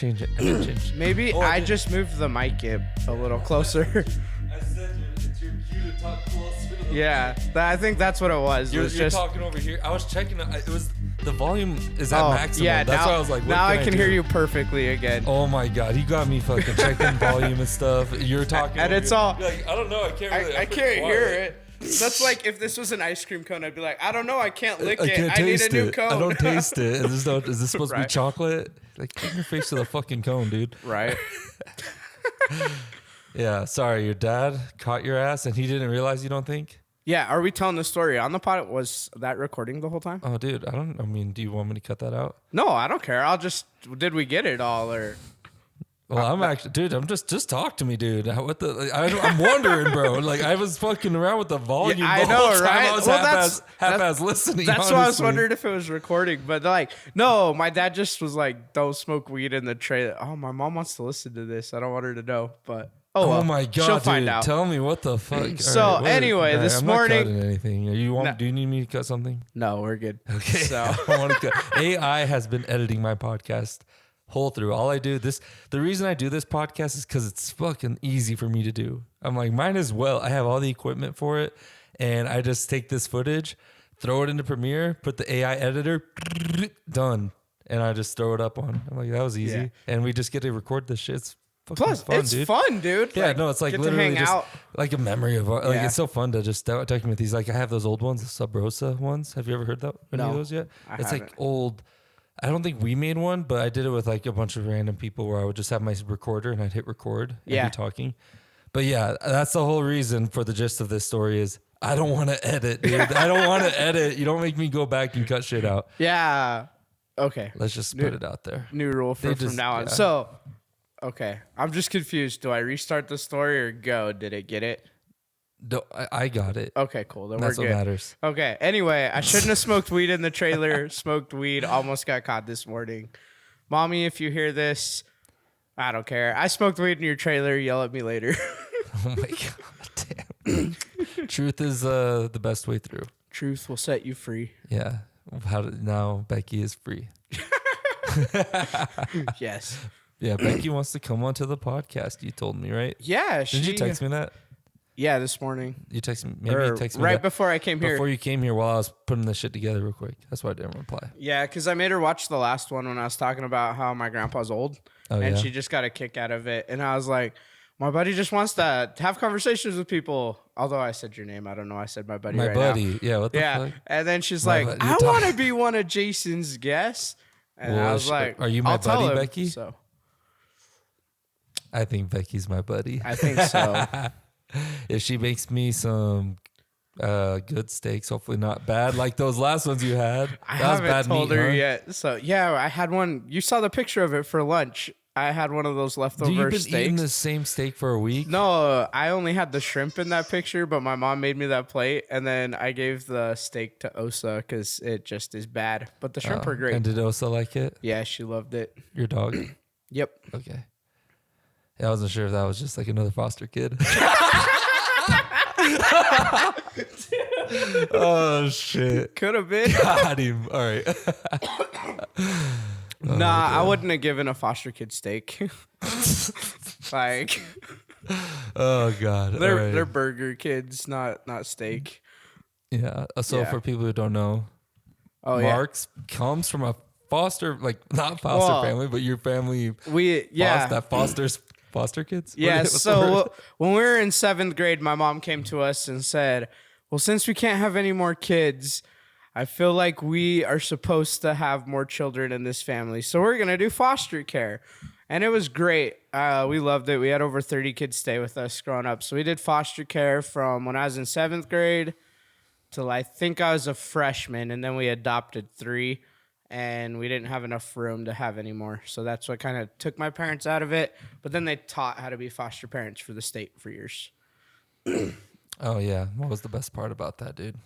change it. I gotta change it. Maybe I just moved the mic a little closer. I said it's your cue to talk closer to the Yeah, I think that's what it was. You're just talking over here. I was checking. It was the volume is at maximum. Yeah, that's now, why I was like, what now I can do? hear you perfectly again. Oh my god, he got me fucking checking volume and stuff. You're talking, and it's all. You're like, I don't know. I can't really. I can't hear it. That's like if this was an ice cream cone, I'd be like, I don't know, I can't lick it. I need a new cone. I don't taste it. Is this supposed to be Right. chocolate? Like, get your face to the fucking cone, dude. Right. Yeah, sorry, your dad caught your ass and he didn't realize, you don't think? Yeah, are we telling the story on the pod? Was that recording the whole time? Oh, dude, do you want me to cut that out? No, I don't care. Did we get it all or? Well, I'm just talk to me, dude. I'm wondering, bro. Like, I was fucking around with the volume. Yeah, I the whole know, time. right? I was Well, half-ass listening. That's honestly. why I was wondering if it was recording. But like, no, my dad just was like, "Don't smoke weed in the trailer." Oh, my mom wants to listen to this. I don't want her to know, but well, my god, she'll find dude! out. Tell me what the fuck. So, anyway, this I'm morning- not cutting anything. Do you need me to cut something? No, we're good. Okay. So I don't want to cut. AI has been editing my podcast whole through. All I do the reason I do this podcast is because it's fucking easy for me to do. I'm like, might as well. I have all the equipment for it, and I just take this footage, throw it into Premiere, put the AI editor, done, and I just throw it up on. I'm like, that was easy, Yeah. and we just get to record this shit. It's fucking plus, fun, it's dude. fun, dude. Yeah, no, it's like get to literally hang just out. like a memory of like Yeah. it's so fun to just document these. Like I have those old ones, the Sub Rosa ones. Have you ever heard any of No, those yet? I It's like haven't. old. I don't think we made one, but I did it with like a bunch of random people where I would just have my recorder and I'd hit record and Yeah. be talking. But yeah, that's the whole reason for the gist of this story is I don't want to edit, dude. I don't want to edit. You don't make me go back and cut shit out. Yeah. Okay. Let's just put it out there. New rule They from just- now on. yeah. So, okay, I'm just confused. Do I restart the story or go? Did it get it? No, I got it. Okay, cool. Then That's we're what good. matters. Okay. Anyway, I shouldn't have smoked weed in the trailer. Smoked weed. Almost got caught this morning. Mommy, if you hear this, I don't care. I smoked weed in your trailer. Yell at me later. Oh my god, damn. Truth is the best way through. Truth will set you free. Yeah. Now Becky is free. Yes. Yeah, Becky wants to come onto the podcast. You told me, right? Yeah. Did you text me that? Yeah, this morning. You text me. Maybe Or you text me right that before I came here. before you came here while I was putting this shit together real quick. That's why I didn't reply. Yeah, because I made her watch the last one when I was talking about how my grandpa's old. Oh, and yeah? she just got a kick out of it. And I was like, my buddy just wants to have conversations with people. Although I said your name. I don't know. I said my buddy My right buddy. now. Yeah. What the Yeah. fuck? And then she's My like, buddy. I You're want to talking- be one of Jason's guests. And Well, I was like, are you my I'll tell buddy, him. Becky? So I think Becky's my buddy. I think so. If she makes me some good steaks, hopefully not bad like those last ones you had. I That was haven't bad told meat, her huh? yet. So yeah, I had one. You saw the picture of it for lunch. I had one of those leftover Dude, you've been steaks. eating the same steak for a week? No, I only had the shrimp in that picture, but my mom made me that plate, and then I gave the steak to Osa because it just is bad. But the shrimp are great. And did Osa like it? Yeah, she loved it. Your dog? Yep. Okay. Yeah, I wasn't sure if that was just like another foster kid. Oh, shit. Could have been. Got him. All right. Nah, I wouldn't have given a foster kid steak. Like Oh, God. they're All right. they're burger kids, not steak. Yeah. So Yeah. for people who don't know, Oh yeah. Mark's comes from a foster, like not foster Well, family, but your family that fosters foster kids? Yeah, What's the so word? when we were in 7th grade, my mom came to us and said, well, since we can't have any more kids, I feel like we are supposed to have more children in this family. So we're going to do foster care. And it was great. We loved it. We had over 30 kids stay with us growing up. So we did foster care from when I was in 7th grade till I think I was a freshman. And then we adopted 3. And we didn't have enough room to have any more. So that's what kind of took my parents out of it. But then they taught how to be foster parents for the state for years. Oh, yeah. What was the best part about that, dude?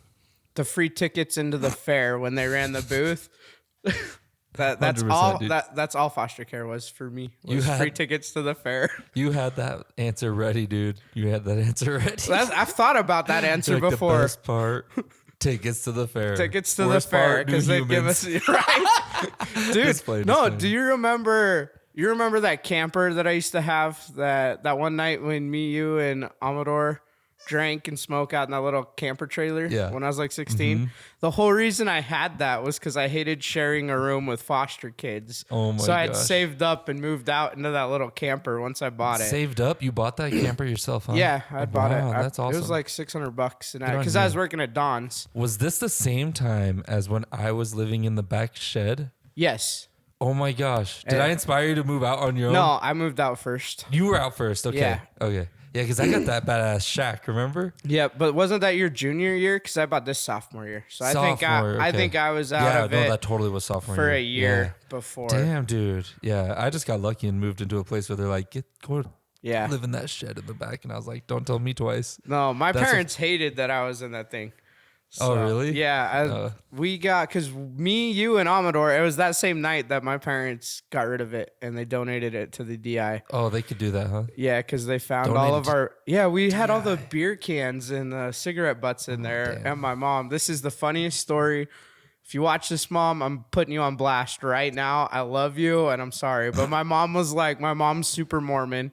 The free tickets into the fair when they ran the booth. That's 100%, all. dude. That's all foster care was for me. You Was had- free tickets to the fair. You had that answer ready, dude. You had that answer ready. I've thought about that answer Like, before. The best part, tickets to the fair. Tickets to Worst the fair part, because new they give us humans. right, dude. Explain, No, explain. do you remember? You remember that camper that I used to have that one night when me, you, and Amador drank and smoked out in that little camper trailer when I was like 16? The whole reason I had that was because I hated sharing a room with foster kids. Oh my So I had gosh. saved up and moved out into that little camper once I bought it. Saved up? You bought that camper yourself, huh? Yeah, I bought it. That's awesome. It was like $600 on because I was you. working at Don's. Was this the same time as when I was living in the back shed? Yes. Oh my gosh. Did I inspire you to move out on your own? No, I moved out first. You were out first. Okay. Yeah. Okay. Yeah, because I got that badass shack, remember? Yeah, but wasn't that your junior year? Because I bought this sophomore year. So I Okay. think I was out of it that totally was sophomore for year. a year before. Damn, dude. Yeah, I just got lucky and moved into a place where they're like, go Yeah. live in that shed in the back. And I was like, don't tell me twice. No, my That's parents hated that I was in that thing. Oh, really? Yeah, we got, because me, you, and Amador, it was that same night that my parents got rid of it and they donated it to the DI. Oh, they could do that, huh? Yeah, because they found Donated all of to our, we had all the beer cans and the cigarette butts in there. damn. And my mom, this is the funniest story. If you watch this, Mom, I'm putting you on blast right now. I love you and I'm sorry. But my mom was like, my mom's super Mormon.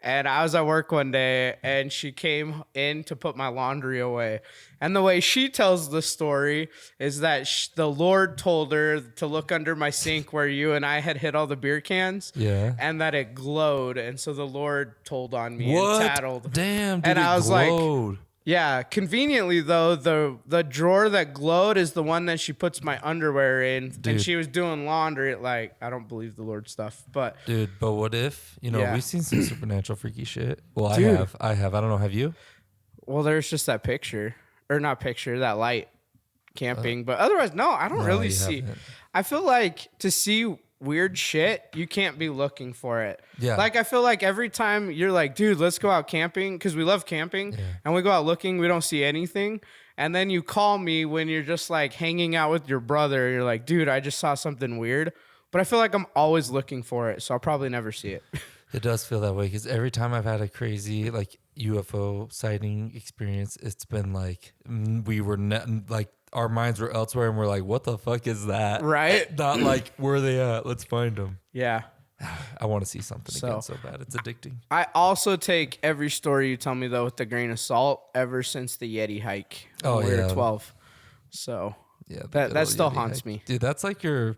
And I was at work one day and she came in to put my laundry away. And the way she tells the story is that the Lord told her to look under my sink where you and I had hit all the beer cans. Yeah. And that it glowed. And so the Lord told on me and tattled. Damn, dude, And I was glowed. like, yeah, conveniently though, the drawer that glowed is the one that she puts my underwear in. Dude. And she was doing laundry. Like, I don't believe the Lord stuff, but Dude, but what if, Yeah. we've seen some supernatural freaky shit. Well, Dude. I have. I don't know. Have you? well, there's just that picture, or not picture, that light camping. But otherwise, no, I don't really you see. haven't. I feel like to see weird shit, you can't be looking for it. Yeah. Like, I feel like every time you're like, dude, let's go out camping, because we love camping, and we go out looking, we don't see anything. And then you call me when you're just like hanging out with your brother. And you're like, dude, I just saw something weird. But I feel like I'm always looking for it, so I'll probably never see it. It does feel that way because every time I've had a crazy like UFO sighting experience, it's been like we were like our minds were elsewhere and we're like, what the fuck is that? Right? Not like where are they at? Let's find them. Yeah. I want to see something So- again so bad. It's addicting. I also take every story you tell me, though, with a grain of salt ever since the Yeti hike when we were 12. So Yeah, that still haunts me. dude. That's like your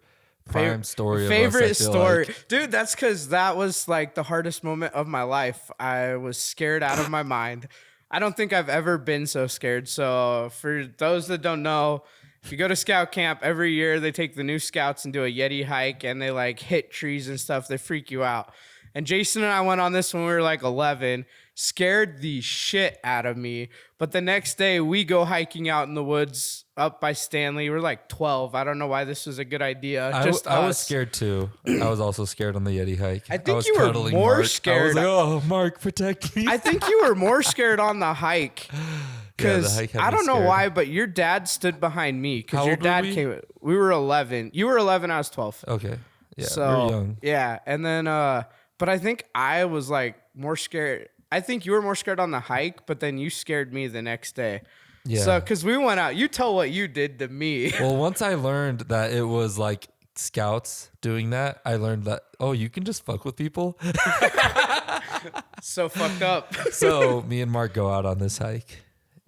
prime story. Favorite of us, I feel story. like. Dude, that's because that was like the hardest moment of my life. I was scared out of my mind. I don't think I've ever been so scared. So for those that don't know, if you go to scout camp every year, they take the new scouts and do a Yeti hike and they like hit trees and stuff. They freak you out. And Jason and I went on this when we were like 11, scared the shit out of me. But the next day we go hiking out in the woods up by Stanley. We're like 12. I don't know why this was a good idea. I Just was us. scared too. I was also scared on the Yeti hike. I think was you were cuddling more Mark. scared. I was like, oh, Mark, protect me. I think you were more scared on the hike. Yeah, the Because hike had I me don't know scared. why, but your dad stood behind me. How Because your old were dad we? came. We were 11. You were 11. I was 12. Okay. Yeah, So we're young. yeah, and then but I think I was like more scared. I think you were more scared on the hike, but then you scared me the next day. Yeah. So because we went out, you tell what you did to me. Well, once I learned that it was like scouts doing that, I learned that, oh, you can just fuck with people. So fucked up. So me and Mark go out on this hike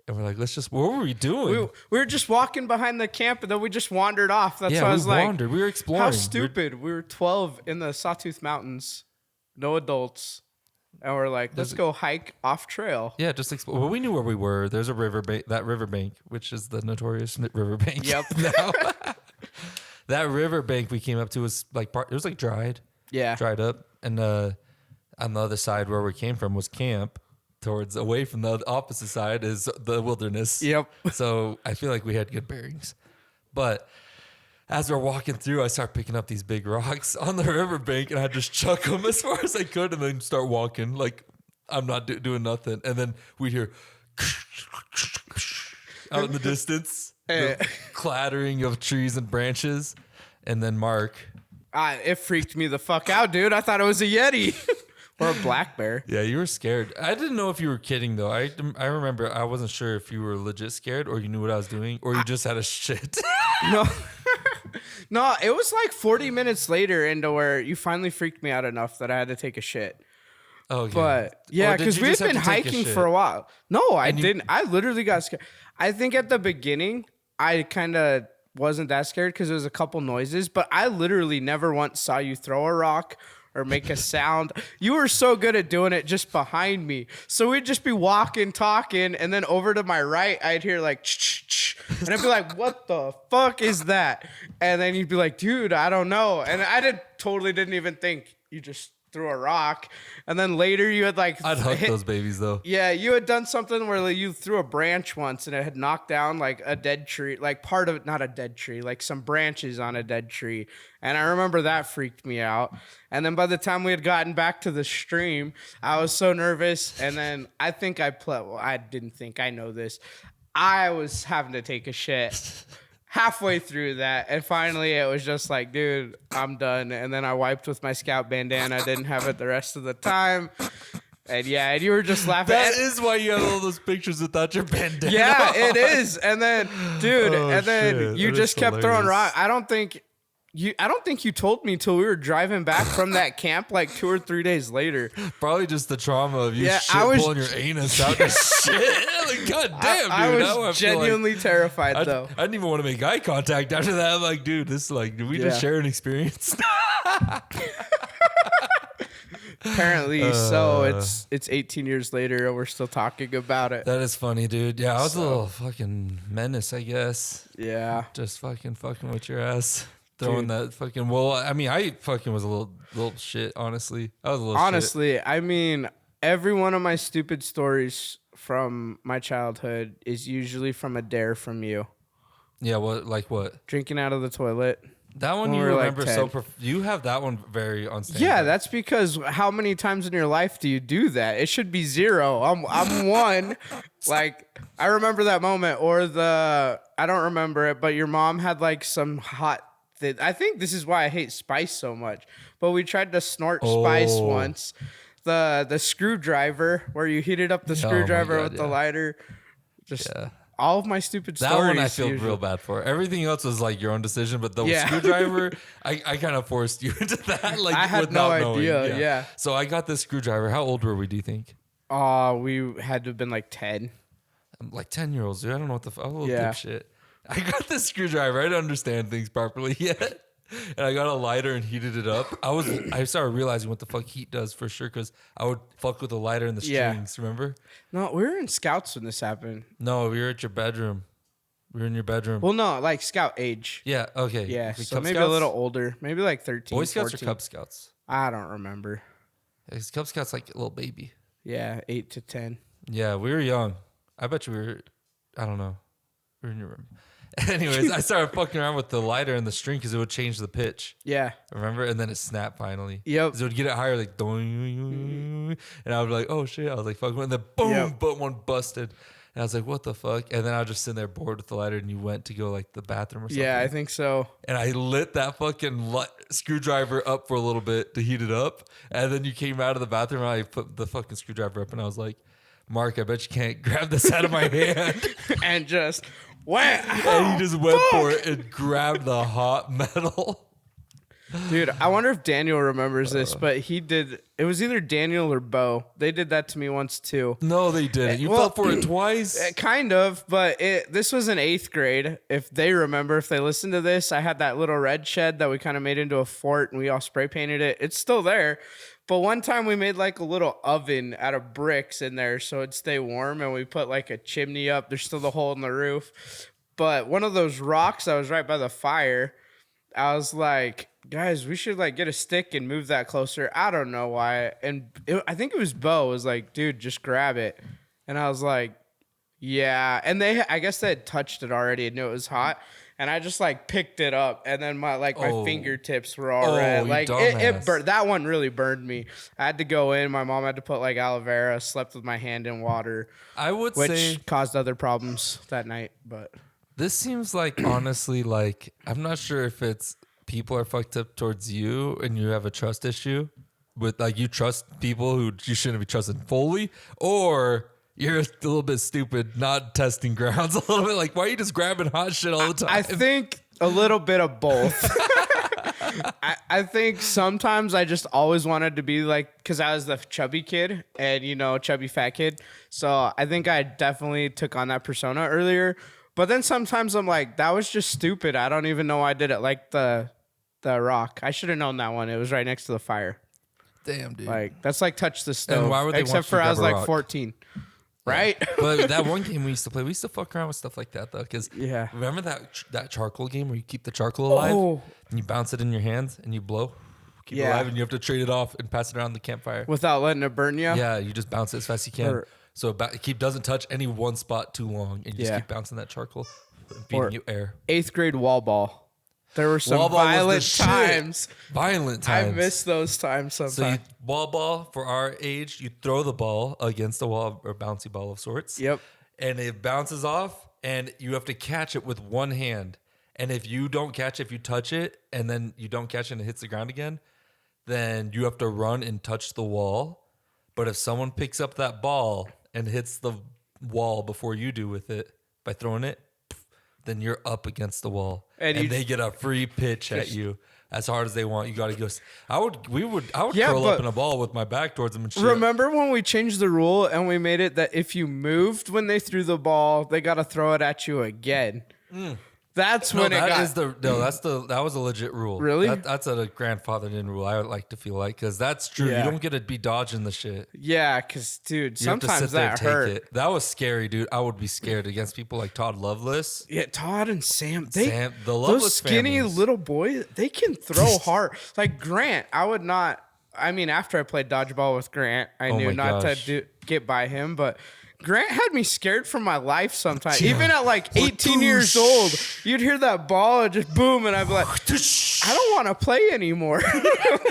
and we're like, what were we doing? We were just walking behind the camp, and then we just wandered off. That's yeah, why I we was like, wandered. We were exploring. how stupid. We were 12 in the Sawtooth Mountains, no adults. And we're like, let's go hike off trail. Yeah, just explore. Well, we knew where we were. There's a riverbank, that riverbank, which is the notorious riverbank. Yep. Now, that riverbank we came up to was like, it was like dried up. And on the other side where we came from was camp. Towards away from the opposite side is the wilderness. Yep. So I feel like we had good bearings. But as we're walking through, I start picking up these big rocks on the riverbank and I just chuck them as far as I could and then start walking like I'm not doing nothing. And then we hear out in the distance, the clattering of trees and branches. And then Mark. It freaked me the fuck out, dude. I thought it was a Yeti or a black bear. Yeah, you were scared. I didn't know if you were kidding though. I remember I wasn't sure if you were legit scared or you knew what I was doing or you just had a shit. No, No, it was like 40 minutes later into where you finally freaked me out enough that I had to take a shit. Oh, yeah. But yeah, Or did because you we've just have been to take a hiking shit? for a while. No, I And you- didn't. I literally got scared. I think at the beginning, I kind of wasn't that scared because there was a couple noises, but I literally never once saw you throw a rock or make a sound. You were so good at doing it just behind me. So we'd just be walking, talking, and then over to my right, I'd hear like, and I'd be like, what the fuck is that? And then you'd be like, dude, I don't know. And I totally didn't even think you just threw a rock. And then later you had like I'd hug those babies though. yeah, you had done something where like, you threw a branch once and it had knocked down like a dead tree, like part of it, not a dead tree, like some branches on a dead tree. And I remember that freaked me out. And then by the time we had gotten back to the stream, I was so nervous. And then I think I didn't think I know this. I was having to take a shit halfway through that, and finally it was just like, dude, I'm done. And then I wiped with my scout bandana. I didn't have it the rest of the time. And yeah, and you were just laughing. That is why you have all those pictures without your bandana. Yeah, it is. And then, dude, Oh, and then shit. you That just is kept throwing hilarious. rocks. I don't think you told me till we were driving back from that camp like 2 or 3 days later. Probably just the trauma of you Yeah, shit I was- pulling your anus out and shit. Like, God damn, dude. I Now was feel like- genuinely terrified though. I didn't even want to make eye contact after that. I'm like, dude, this is like, did we Yeah. just share an experience? Apparently, so it's 18 years later and we're still talking about it. That is funny, dude. Yeah, I was a little fucking menace, I guess. Yeah. Just fucking with your ass. Throwing Dude. that fucking, well, I mean, I fucking was a little shit, honestly. I was a little shit. Honestly, I mean, every one of my stupid stories from my childhood is usually from a dare from you. Yeah, what? Drinking out of the toilet. That one When you we were, like, remember 10. you have that one very on standby. Yeah, that's because how many times in your life do you do that? It should be 0. I'm 1. Like, I remember that moment, or I don't remember it, but your mom had like some hot thing. I think this is why I hate spice so much. But we tried to snort spice Oh. once. The screwdriver, where you heated up the Oh my screwdriver God, with the yeah. lighter. Just Yeah. all of my stupid That stories. one I feel usually. real bad for. Everything else was like your own decision, but the Yeah. screwdriver, I kind of forced you into that. Like I had no without knowing. idea, yeah. So I got this screwdriver. How old were we? Do you think? We had to have been like 10. I'm like 10-year-olds, dude. I don't know what the fuck. Oh, Yeah. dipshit. I got this screwdriver. I didn't understand things properly yet. And I got a lighter and heated it up. I started realizing what the fuck heat does for sure, because I would fuck with the lighter and the Yeah. strings. Remember? No, we were in scouts when this happened. No, we were at your bedroom. We were in your bedroom. Well, no, like scout age. yeah. Okay. Yeah, Like so Cub maybe Scouts? a little older, maybe like 13, Boy Scouts 14. or Cub Scouts? I don't remember. Yeah, 'cause Cub Scouts like a little baby. Yeah, 8 to 10. Yeah, we were young. I bet you we were. I don't know. We were in your room. Anyways, I started fucking around with the lighter and the string because it would change the pitch. Yeah. Remember? And then it snapped finally. Yep. 'Cause it would get it higher, like doing, and I would be like, "Oh shit!" I was like, "Fuck!" And then boom, Yep. but one busted, and I was like, "What the fuck?" And then I was just sitting there bored with the lighter, and you went to go like the bathroom or something. Yeah, I think so. And I lit that fucking screwdriver up for a little bit to heat it up, and then you came out of the bathroom, and I put the fucking screwdriver up, and I was like, "Mark, I bet you can't grab this out of my hand." And just wham! And he just went for it and grabbed the hot metal. Dude, I wonder if Daniel remembers this, but he did. It was either Daniel or Bo. They did that to me once too. No, they didn't. You Well, fell for it twice. Kind of, but this was in 8th grade. If they remember, if they listen to this, I had that little red shed that we kind of made into a fort and we all spray painted it. It's still there. But one time we made like a little oven out of bricks in there so it'd stay warm, and we put like a chimney up. There's still the hole in the roof. But one of those rocks that was right by the fire, I was like, guys, we should like get a stick and move that closer. I don't know why. And I think it was Bo was like, dude, just grab it. And I was like, yeah. And I guess they had touched it already and knew it was hot. And I just like picked it up, and then my Oh. fingertips were all Oh, red. you Like it dumbass. burned. That one really burned me. I had to go in. My mom had to put like aloe vera. Slept with my hand in water, I would which say caused other problems that night. But this seems like, honestly, like, I'm not sure if it's people are fucked up towards you and you have a trust issue with, like, you trust people who you shouldn't be trusted fully, or you're a little bit stupid, not testing grounds a little bit. Like, why are you just grabbing hot shit all the time? I think A little bit of both. I think sometimes I just always wanted to be like, because I was the chubby kid and, chubby fat kid. So I think I definitely took on that persona earlier. But then sometimes I'm like, that was just stupid. I don't even know why I did it. Like the rock. I should have known that one. It was right next to the fire. Damn, dude. Like, that's like touch the stove. And why would they Except want you for to I was grab a like rock? 14. Right? But that one game we used to play, we used to fuck around with stuff like that, though. Because Yeah. remember that charcoal game where you keep the charcoal alive? Oh. And you bounce it in your hands and you blow? Keep it Yeah. alive and you have to trade it off and pass it around the campfire. Without letting it burn you? Yeah, you just bounce it as fast as you can. Or- So it doesn't touch any one spot too long. And you just Yeah. keep bouncing that charcoal and feeding Or- you air. 8th grade wall ball. There were some Wall ball was the violent shit. times. Violent I times. miss those times sometimes. So you wall ball, for our age, you throw the ball against the wall, or bouncy ball of sorts. Yep. And it bounces off and you have to catch it with one hand. And if you don't catch it, if you touch it and then you don't catch it and it hits the ground again, then you have to run and touch the wall. But if someone picks up that ball and hits the wall before you do with it by throwing it, then you're up against the wall. And they get a free pitch at you as hard as they want. You got to go. I would Yeah, curl up but in a ball with my back towards them and shit. Remember when we changed the rule and we made it that if you moved when they threw the ball, they got to throw it at you again? That's when it got. That was a legit rule. Really? That's a grandfathered in rule. I would like to feel like, because that's true. Yeah. You don't get to be dodging the shit. Yeah, because, dude, You have to sometimes sit there and that hurt. it. That was scary, dude. I would be scared against people like Todd Lovelace. Yeah, Todd and Sam, The those Lovelace skinny families. little boys, they can throw hard. Like Grant, I would not. I mean, after I played dodgeball with Grant, I Oh knew my not gosh. to get by him, but Grant had me scared for my life sometimes. Yeah. Even at like 18 years old, you'd hear that ball and just boom, and I'd be like, I don't want to play anymore.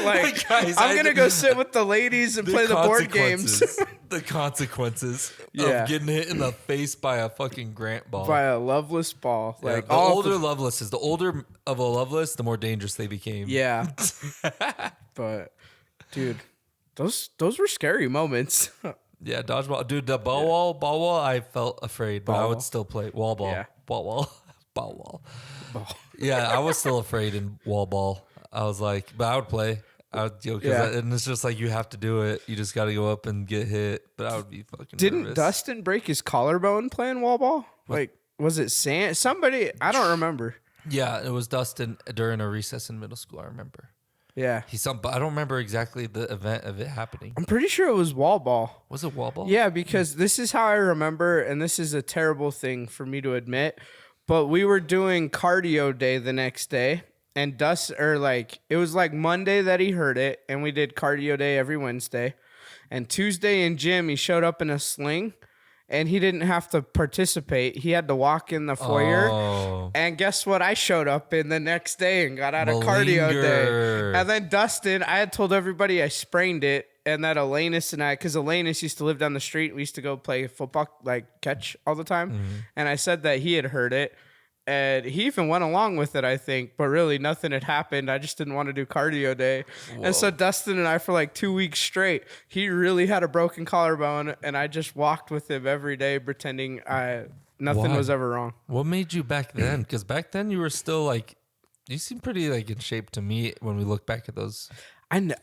Like, Guys, I'm going to go sit with the ladies and play the board games. The consequences Yeah. of getting hit in the face by a fucking Grant ball. By a Loveless ball. Yeah, Like, the older Lovelaces, the older of a Loveless, the more dangerous they became. Yeah. But, dude, those were scary moments. Yeah, dodgeball. Dude, the ball wall, I felt afraid, but I Ball would wall? still play. Wall ball. Yeah. Ball wall. Yeah, I was still afraid in wall ball. I was like, but I would play. I would, and it's just like, you have to do it. You just got to go up and get hit. But I would be fucking Didn't nervous. Dustin break his collarbone playing wall ball? Like, was it Sam? Somebody, I don't remember. Yeah, it was Dustin during a recess in middle school, I remember. Yeah. But I don't remember exactly the event of it happening. I'm pretty sure it was wall ball. Was it wall ball? Yeah, because this is how I remember, and this is a terrible thing for me to admit, but we were doing cardio day the next day, and it was like Monday that he heard it, and we did cardio day every Wednesday, and Tuesday in gym, he showed up in a sling, and he didn't have to participate. He had to walk in the foyer. Oh. And guess what? I showed up in the next day and got out of cardio Malinger. day. And then Dustin, I had told everybody I sprained it, and that Elanus and I, because Elanus used to live down the street, we used to go play football, like catch all the time. And I said that he had heard it. And he even went along with it, I think, but really nothing had happened. I just didn't want to do cardio day. And so Dustin and I, for like 2 weeks straight, he really had a broken collarbone, and I just walked with him every day pretending nothing Why? was ever wrong. What made you back then? Because back then you were still like, you seem pretty like in shape to me when we look back at those.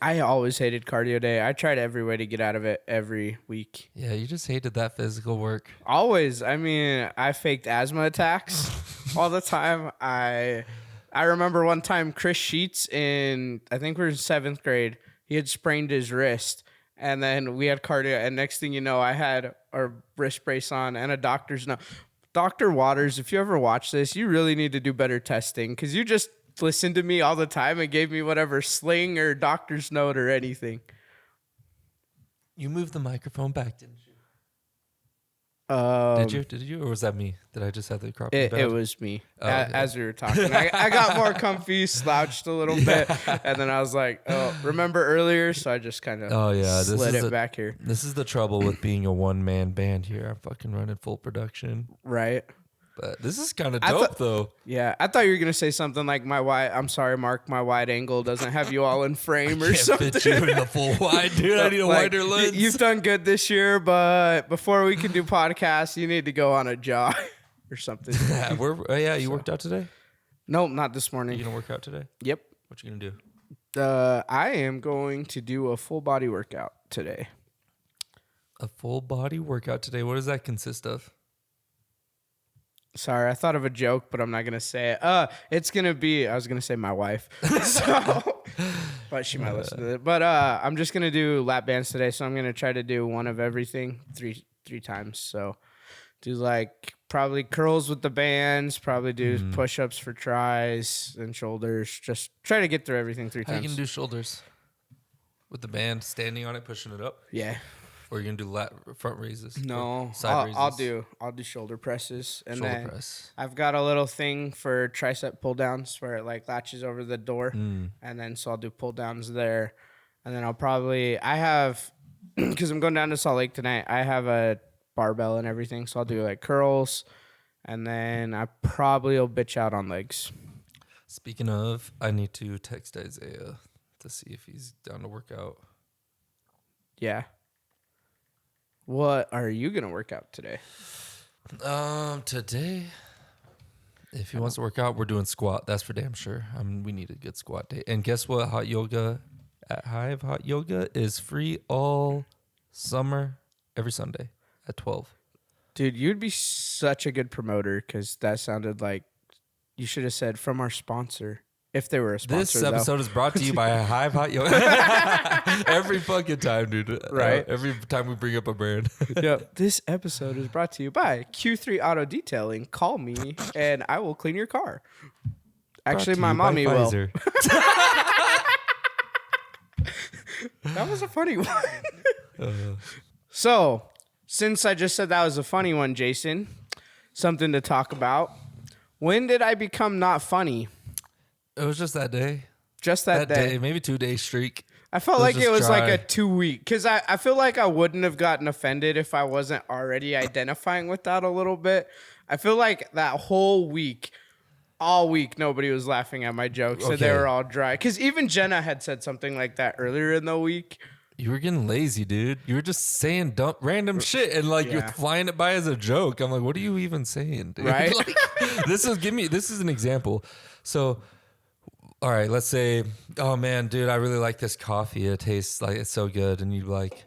I always hated cardio day. I tried every way to get out of it every week. Yeah, you just hated that physical work. Always. I mean, I faked asthma attacks all the time. I remember one time Chris Sheets I think we were in 7th grade. He had sprained his wrist, and then we had cardio. And next thing you know, I had a wrist brace on and a doctor's note. Dr. Waters, if you ever watch this, you really need to do better testing, because you just listened to me all the time and gave me whatever sling or doctor's note or anything. You moved the microphone back, didn't you? Um, Did you? Or was that me? Did I just have the crop? It was me. Oh, yeah. As we were talking. I got more comfy, slouched a little bit, and then I was like, oh, remember earlier? So I just kind of slid it back here. This is the trouble with being a one-man band here. I'm fucking running full production. Right. But this is kind of dope, though. Yeah. I thought you were going to say something like I'm sorry, Mark, my wide angle doesn't have you all in frame or Can't something. fit you in the full wide, dude. I need a Like, wider lens. You've done good this year, but before we can do podcasts, you need to go on a jog or something. You worked out today? Nope, not this Are morning. you gonna work out today? Yep. What you gonna do? I am going to do a full body workout today. A full body workout today. What does that consist of? Sorry, I thought of a joke, but I'm not gonna say it. It's gonna be. I was gonna say my wife, so, but she might listen to it. But I'm just gonna do lap bands today, so I'm gonna try to do one of everything three times. So do like probably curls with the bands, probably do push-ups for tries and shoulders. Just try to get through everything 3 How you times. gonna do shoulders? With the band standing on it, pushing it up? Yeah. Or are you gonna do front raises? No, Side raises? I'll do shoulder presses, and Shoulder then press. I've got a little thing for tricep pull downs where it like latches over the door, and then so I'll do pull downs there, and then I have because I'm going down to Salt Lake tonight. I have a barbell and everything, so I'll do like curls, and then I probably will bitch out on legs. Speaking of, I need to text Isaiah to see if he's down to work out. Yeah. What are you gonna work out today? Today, if he wants to work out, we're doing squat. That's for damn sure. We need a good squat day. And guess what? Hot yoga at Hive Hot Yoga is free all summer, every Sunday at 12. Dude, you'd be such a good promoter because that sounded like you should have said from our sponsor. If they were a sponsor, This episode is brought to you by Hive Hot Yoga. Every fucking time, dude. Right. Every time we bring up a brand. Yep. This episode is brought to you by Q3 Auto Detailing. Call me and I will clean your car. Actually, my mommy will. That was a funny one. So, since I just said that was a funny one, Jason, something to talk about. When did I become not funny? It was just that day. Just that day. Maybe 2 day streak. I felt like it was dry. like a 2 week because I feel like I wouldn't have gotten offended if I wasn't already identifying with that a little bit. I feel like that whole week, all week, nobody was laughing at my jokes and they Okay. were all dry. Because even Jenna had said something like that earlier in the week. You were getting lazy, dude. You were just saying random shit and like you're Yeah. flying it by as a joke. I'm like, what are you even saying, dude? Right? Like, this is an example. So, all right, let's say, oh man, dude, I really like this coffee. It tastes like it's so good. And you'd be like,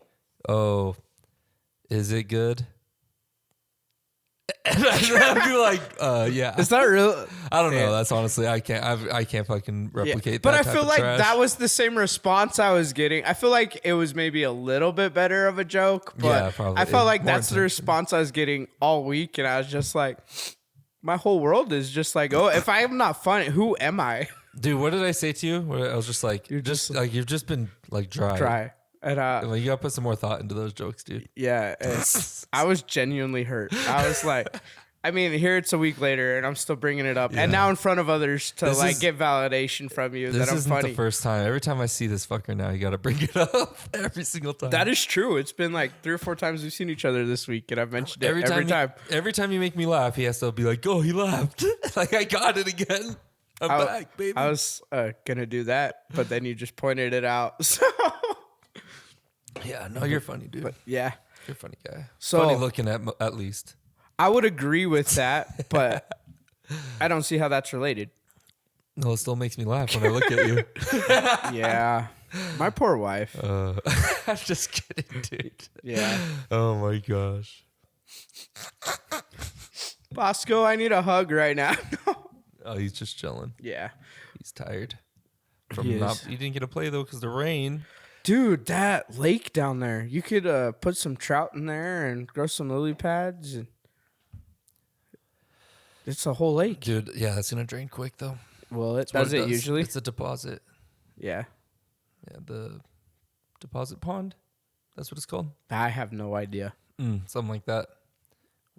oh, is it good? And I'd be like, yeah. It's not real. I don't know. That's honestly, I can't fucking replicate But that I type feel of like trash. that was the same response I was getting. I feel like it was maybe a little bit better of a joke, but Yeah, probably. I felt like More that's the intentional. response I was getting all week. And I was just like, my whole world is just like, oh, if I am not funny, who am I? Dude, what did I say to you? Where I was just like, you've just been like dry. Try. And Like, you gotta put some more thought into those jokes, dude. yeah, I was genuinely hurt. I was like, I mean, here it's a week later and I'm still bringing it up. Yeah. And now in front of others to This like is- get validation from you This that I'm isn't funny. the first time. Every time I see this fucker now, you gotta bring it up every single time. That is true. It's been like 3 or 4 times we've seen each other this week and I've mentioned it every time. Every time you make me laugh, he has to be like, "Oh, he laughed." Like, I got it again. I'm back, baby. I was gonna do that, but then you just pointed it out. So Yeah, no, you're funny, dude. yeah, You're a funny guy. So- Funny looking at least. I would agree with that, but I don't see how that's related. No, it still makes me laugh when I look at you. Yeah, my poor wife. I'm just kidding, dude. Yeah, Oh my gosh. Bosco, I need a hug right now. Oh, he's just chilling. Yeah, He's tired. He is. He didn't get to play though because the rain. dude, that lake down there. You could put some trout in there and grow some lily pads. And it's a whole lake. Dude, yeah, that's gonna drain quick though. Well, it That's does what it usually. It's a deposit. Yeah, Yeah, the deposit pond. That's what it's called. I have no idea. Something like that.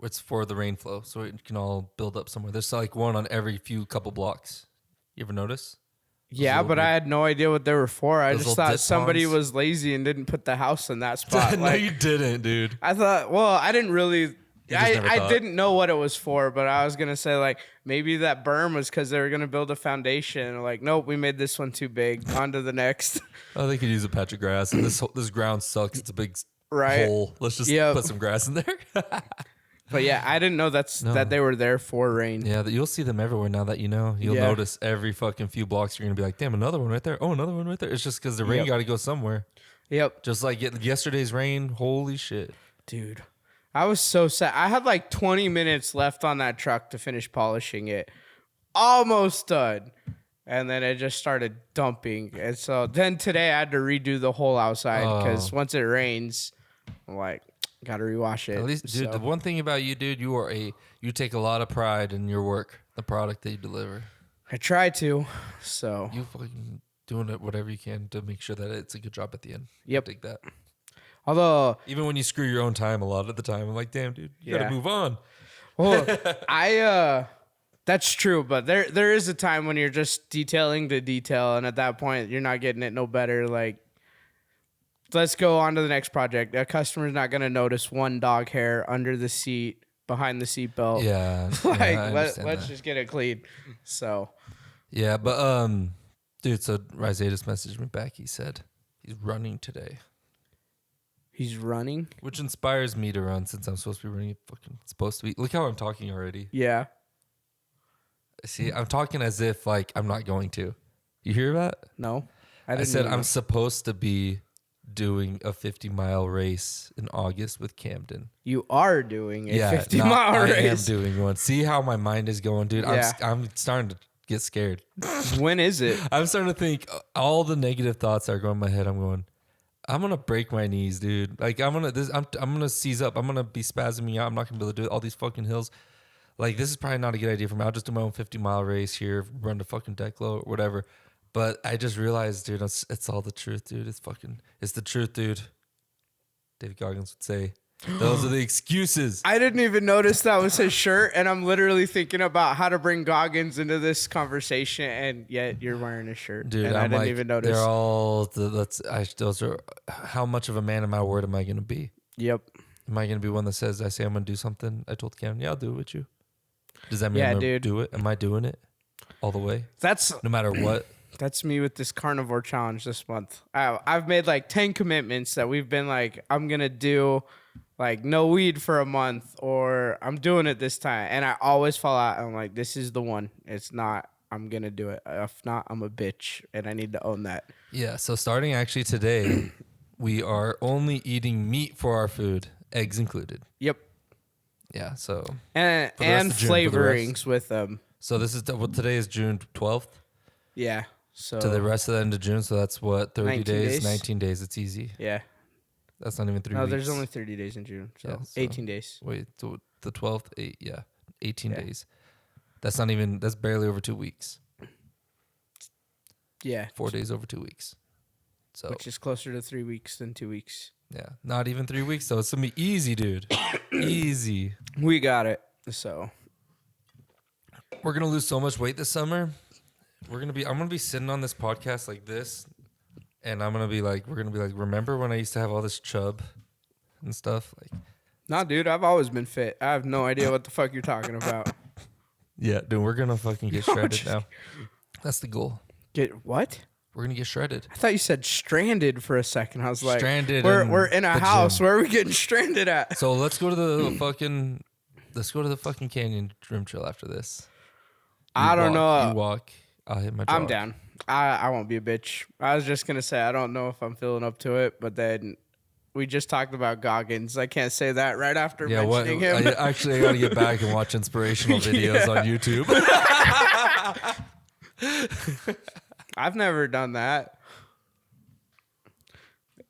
It's for the rain flow, so it can all build up somewhere. There's like one on every few couple blocks. You ever notice? Yeah, little but I had no idea what they were for. I Those just little thought dip somebody ponds? was lazy and didn't put the house in that spot. No, Like, you didn't, dude. I thought, well, I didn't really. just never I thought. didn't know what it was for, but I was gonna say like maybe that berm was because they were gonna build a foundation. Like, nope, we made this one too big. On to the next. Oh, they could use a patch of grass, and this ground sucks. It's a big Right. hole. Let's just Yep. put some grass in there. But yeah, I didn't know that they were there for rain. Yeah, you'll see them everywhere now that you know. You'll Yeah. notice every fucking few blocks you're gonna be like, damn, another one right there. Oh, another one right there. It's just because the rain Yep. got to go somewhere. Yep. Just like yesterday's rain. Holy shit. Dude, I was so sad. I had like 20 minutes left on that truck to finish polishing it. Almost done. And then it just started dumping. And so then today I had to redo the whole outside because once it rains, I'm like, gotta rewash it. At least, dude, the one thing about you, dude, you take a lot of pride in your work, the product that you deliver. I try to. So You fucking doing it whatever you can to make sure that it's a good job at the end. Yep. I dig that. Although Even when you screw your own time a lot of the time, I'm like, damn, dude, you gotta move on. well, that's true, but there is a time when you're just detailing the detail, and at that point you're not getting it no better. Like, let's go on to the next project. A customer's not gonna notice one dog hair under the seat, behind the seat belt. Yeah. Let's just get it clean. So yeah, but dude, so Rizé just messaged me back. He said he's running today. he's running. Which inspires me to run since I'm supposed to be running. Fucking supposed to be. Look how I'm talking already. Yeah. See, I'm talking as if like I'm not going to. You hear that? No. I said I'm supposed to be doing a 50-mile race in August with Camden. You are doing a 50-mile race. I am doing one. See how my mind is going, dude? Yeah. I'm starting to get scared. When is it? I'm starting to think all the negative thoughts are going in my head. I'm going, I'm gonna break my knees, dude. Like I'm gonna seize up. I'm gonna be spasming out. I'm not gonna be able to do all these fucking hills. Like this is probably not a good idea for me. I'll just do my own 50-mile race here, run to fucking Declo or whatever. But I just realized, dude, it's all the truth, dude. It's the truth, dude. David Goggins would say, those are the excuses. I didn't even notice that was his shirt, and I'm literally thinking about how to bring Goggins into this conversation, and yet you're wearing a shirt, dude. And I didn't even notice. They're all those are. How much of a man of my word am I going to be? Yep. Am I going to be one that says I say I'm going to do something? I told Cam, yeah, I'll do it with you. Does that mean I'm going to do it? Am I doing it all the way? No matter what. That's me with this carnivore challenge this month. I've made like 10 commitments that we've been like, I'm going to do like no weed for a month, or I'm doing it this time. And I always fall out. I'm like, this is the one. It's not, I'm going to do it. If not, I'm a bitch, and I need to own that. Yeah. So starting actually today, we are only eating meat for our food, eggs included. Yep. Yeah. So And flavorings with them. So this is today is June 12th. Yeah. So to the rest of the end of June. So that's what, 30 days? 19 days. It's easy. Yeah. That's not even 3 weeks. No, there's only 30 days in June. So, 18 days. Wait, so the 12th, 18 days. That's barely over 2 weeks. Yeah. 4 days over 2 weeks. So which is closer to 3 weeks than 2 weeks. Yeah. Not even 3 weeks, though. It's going to be easy, dude. Easy. We got it. So we're going to lose so much weight this summer. I'm going to be sitting on this podcast like this. And we're going to be like, remember when I used to have all this chub and stuff? Like, nah, dude, I've always been fit. I have no idea what the fuck you're talking about. Yeah, dude, we're going to fucking get shredded now. That's the goal. Get what? We're going to get shredded. I thought you said stranded for a second. I was like, stranded. We're in a house. Gym. Where are we getting stranded at? So let's go to the fucking canyon rim trail after this. I don't know. You walk. I'll hit my jog. I'm down. I won't be a bitch. I was just going to say, I don't know if I'm feeling up to it, but then we just talked about Goggins. I can't say that right after mentioning him. I got to get back and watch inspirational videos on YouTube. I've never done that.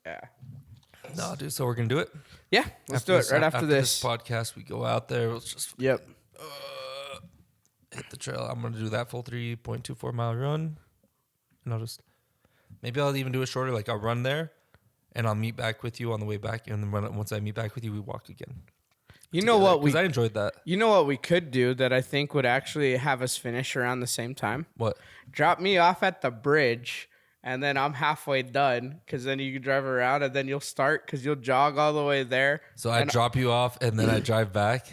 Yeah. No, dude, so we're going to do it? Yeah, let's do it right after this. Podcast, we go out there. Let's just hit the trail. I'm going to do that full 3.24 mile run. And maybe I'll even do it shorter. Like I'll run there and I'll meet back with you on the way back. And then once I meet back with you, we walk again. You know what? Because I enjoyed that. You know what we could do that I think would actually have us finish around the same time? What? Drop me off at the bridge and then I'm halfway done because then you can drive around and then you'll start because you'll jog all the way there. So I drop you off and then I drive back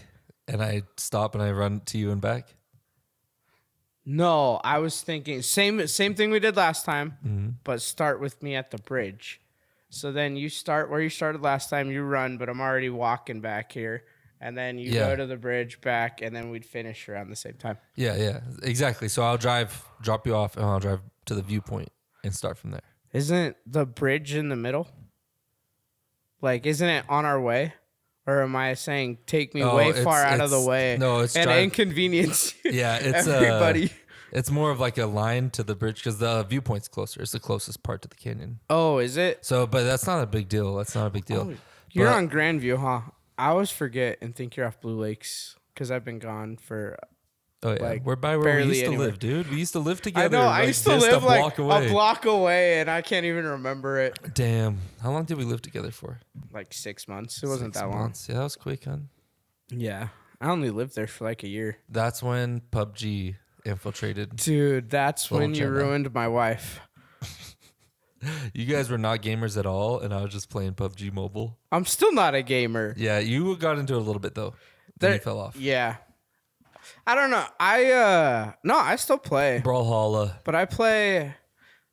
and I stop and I run to you and back? No, I was thinking same thing we did last time, but start with me at the bridge. So then you start where you started last time, you run, but I'm already walking back here. and then you Yeah. go to the bridge back, and then we'd finish around the same time. Yeah, exactly. So I'll drop you off, and I'll drive to the viewpoint and start from there. Isn't the bridge in the middle? Like, isn't it on our way? Or am I saying take me way far out of the way and inconvenience Yeah, it's everybody? It's more of like a line to the bridge because the viewpoint's closer. It's the closest part to the canyon. Oh, is it? So, but that's not a big deal. That's not a big deal. Oh, you're on Grandview, huh? I always forget and think you're off Blue Lakes because I've been gone for. Oh yeah, like, we're by where we used to anywhere. live, dude. We used to live together. I know. I like, used to just live a like block away. a block away, and I can't even remember it. Damn, how long did we live together for? Like 6 months. It wasn't that long. Months. Yeah, that was quick, huh? Yeah, I only lived there for like a year. That's when PUBG infiltrated. Dude, that's when you ruined my wife. You guys were not gamers at all, and I was just playing PUBG Mobile. I'm still not a gamer. Yeah, you got into it a little bit though. Then you fell off. Yeah. I don't know. I still play. Brawlhalla. But I play,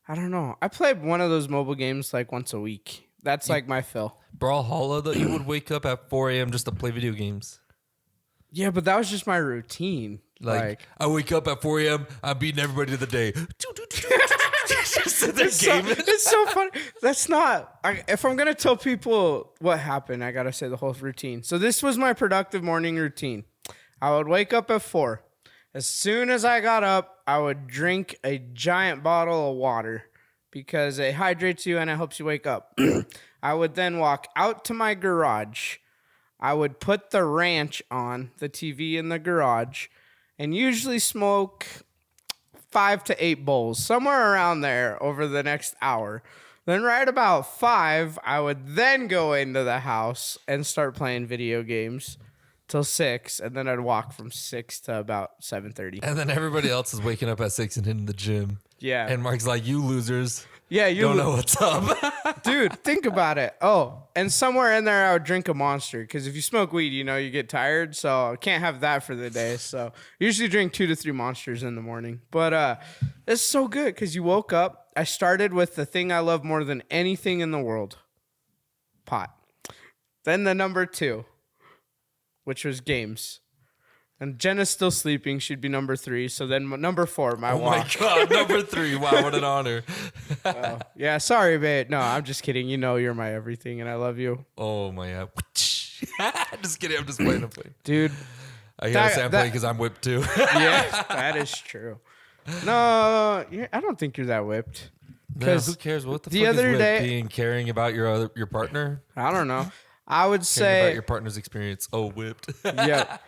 I don't know. I play one of those mobile games like once a week. That's like my fill. Brawlhalla, though, you would wake up at 4 a.m. just to play video games. Yeah, but that was just my routine. Like I wake up at 4 a.m. I'm beating everybody of the day. Just sit there gaming. It's so funny. That's not. If I'm gonna tell people what happened, I gotta say the whole routine. So this was my productive morning routine. I would wake up at 4. As soon as I got up, I would drink a giant bottle of water because it hydrates you and it helps you wake up. I would then walk out to my garage. I would put the ranch on, the TV in the garage, and usually smoke 5 to 8 bowls, somewhere around there over the next hour. Then right about 5, I would then go into the house and start playing video games till 6, and then I'd walk from 6 to about 7:30. And then everybody else is waking up at 6 and hitting the gym. Yeah. And Mark's like, you losers. Yeah, you don't know what's up. Dude, think about it. Oh, and somewhere in there I would drink a Monster because if you smoke weed, you know, you get tired. So I can't have that for the day. So usually drink 2 to 3 Monsters in the morning. But it's so good because you woke up. I started with the thing I love more than anything in the world, pot. Then the number 2, which was games. And Jenna's still sleeping. She'd be number 3. So then number 4, my walk. Oh, my God. Number 3. Wow, what an honor. Yeah, sorry, babe. No, I'm just kidding. You know you're my everything, and I love you. Oh, my God. Just kidding. I'm just playing. Dude. I gotta say I'm playing because I'm whipped, too. Yeah, that is true. No, I don't think you're that whipped. Because who cares? What the fuck is whipped? Being caring about your partner? I don't know. I would caring say about your partner's experience. Oh, whipped. Yeah.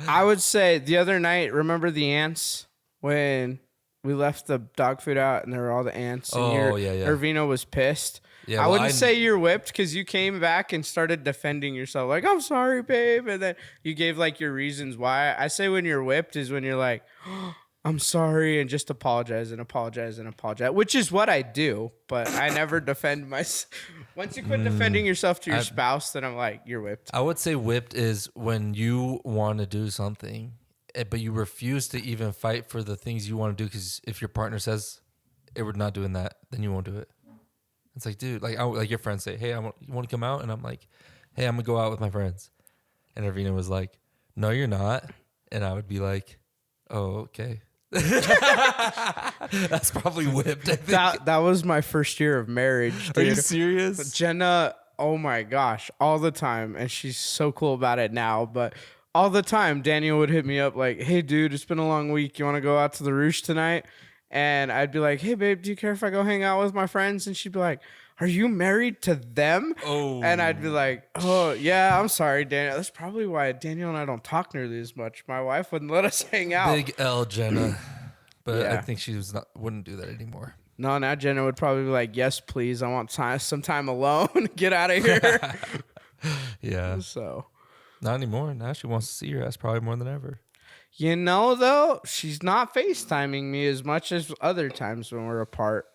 I would say the other night, remember the ants when we left the dog food out and there were all the ants? And yeah. Irvino was pissed. Yeah, I wouldn't say you're whipped because you came back and started defending yourself. Like, I'm sorry, babe. And then you gave like your reasons why. I say when you're whipped is when you're like, oh, I'm sorry, and just apologize and apologize and apologize, which is what I do, but I never defend myself. Once you quit defending yourself to your spouse, then I'm like, you're whipped. I would say whipped is when you want to do something, but you refuse to even fight for the things you want to do because if your partner says, hey, we're not doing that, then you won't do it. It's like, dude, like your friends say, hey, you want to come out? And I'm like, hey, I'm going to go out with my friends. And Arvina was like, no, you're not. And I would be like, oh, okay. That's probably whipped. I think. That was my first year of marriage, dude. Are you serious? Jenna, oh my gosh, all the time, and she's so cool about it now, but all the time Daniel would hit me up like, hey dude, it's been a long week, you want to go out to the Roosh tonight? And I'd be like, hey babe, do you care if I go hang out with my friends? And she'd be like, are you married to them? Oh. And I'd be like, oh yeah, I'm sorry, Daniel. That's probably why Daniel and I don't talk nearly as much. My wife wouldn't let us hang out. Big L, Jenna. But Yeah. I think she wouldn't do that anymore. No, now Jenna would probably be like, yes, please. I want some time alone. Get out of here. Yeah. So, Not anymore. Now she wants to see your ass probably more than ever. you know, though, she's not FaceTiming me as much as other times when we're apart.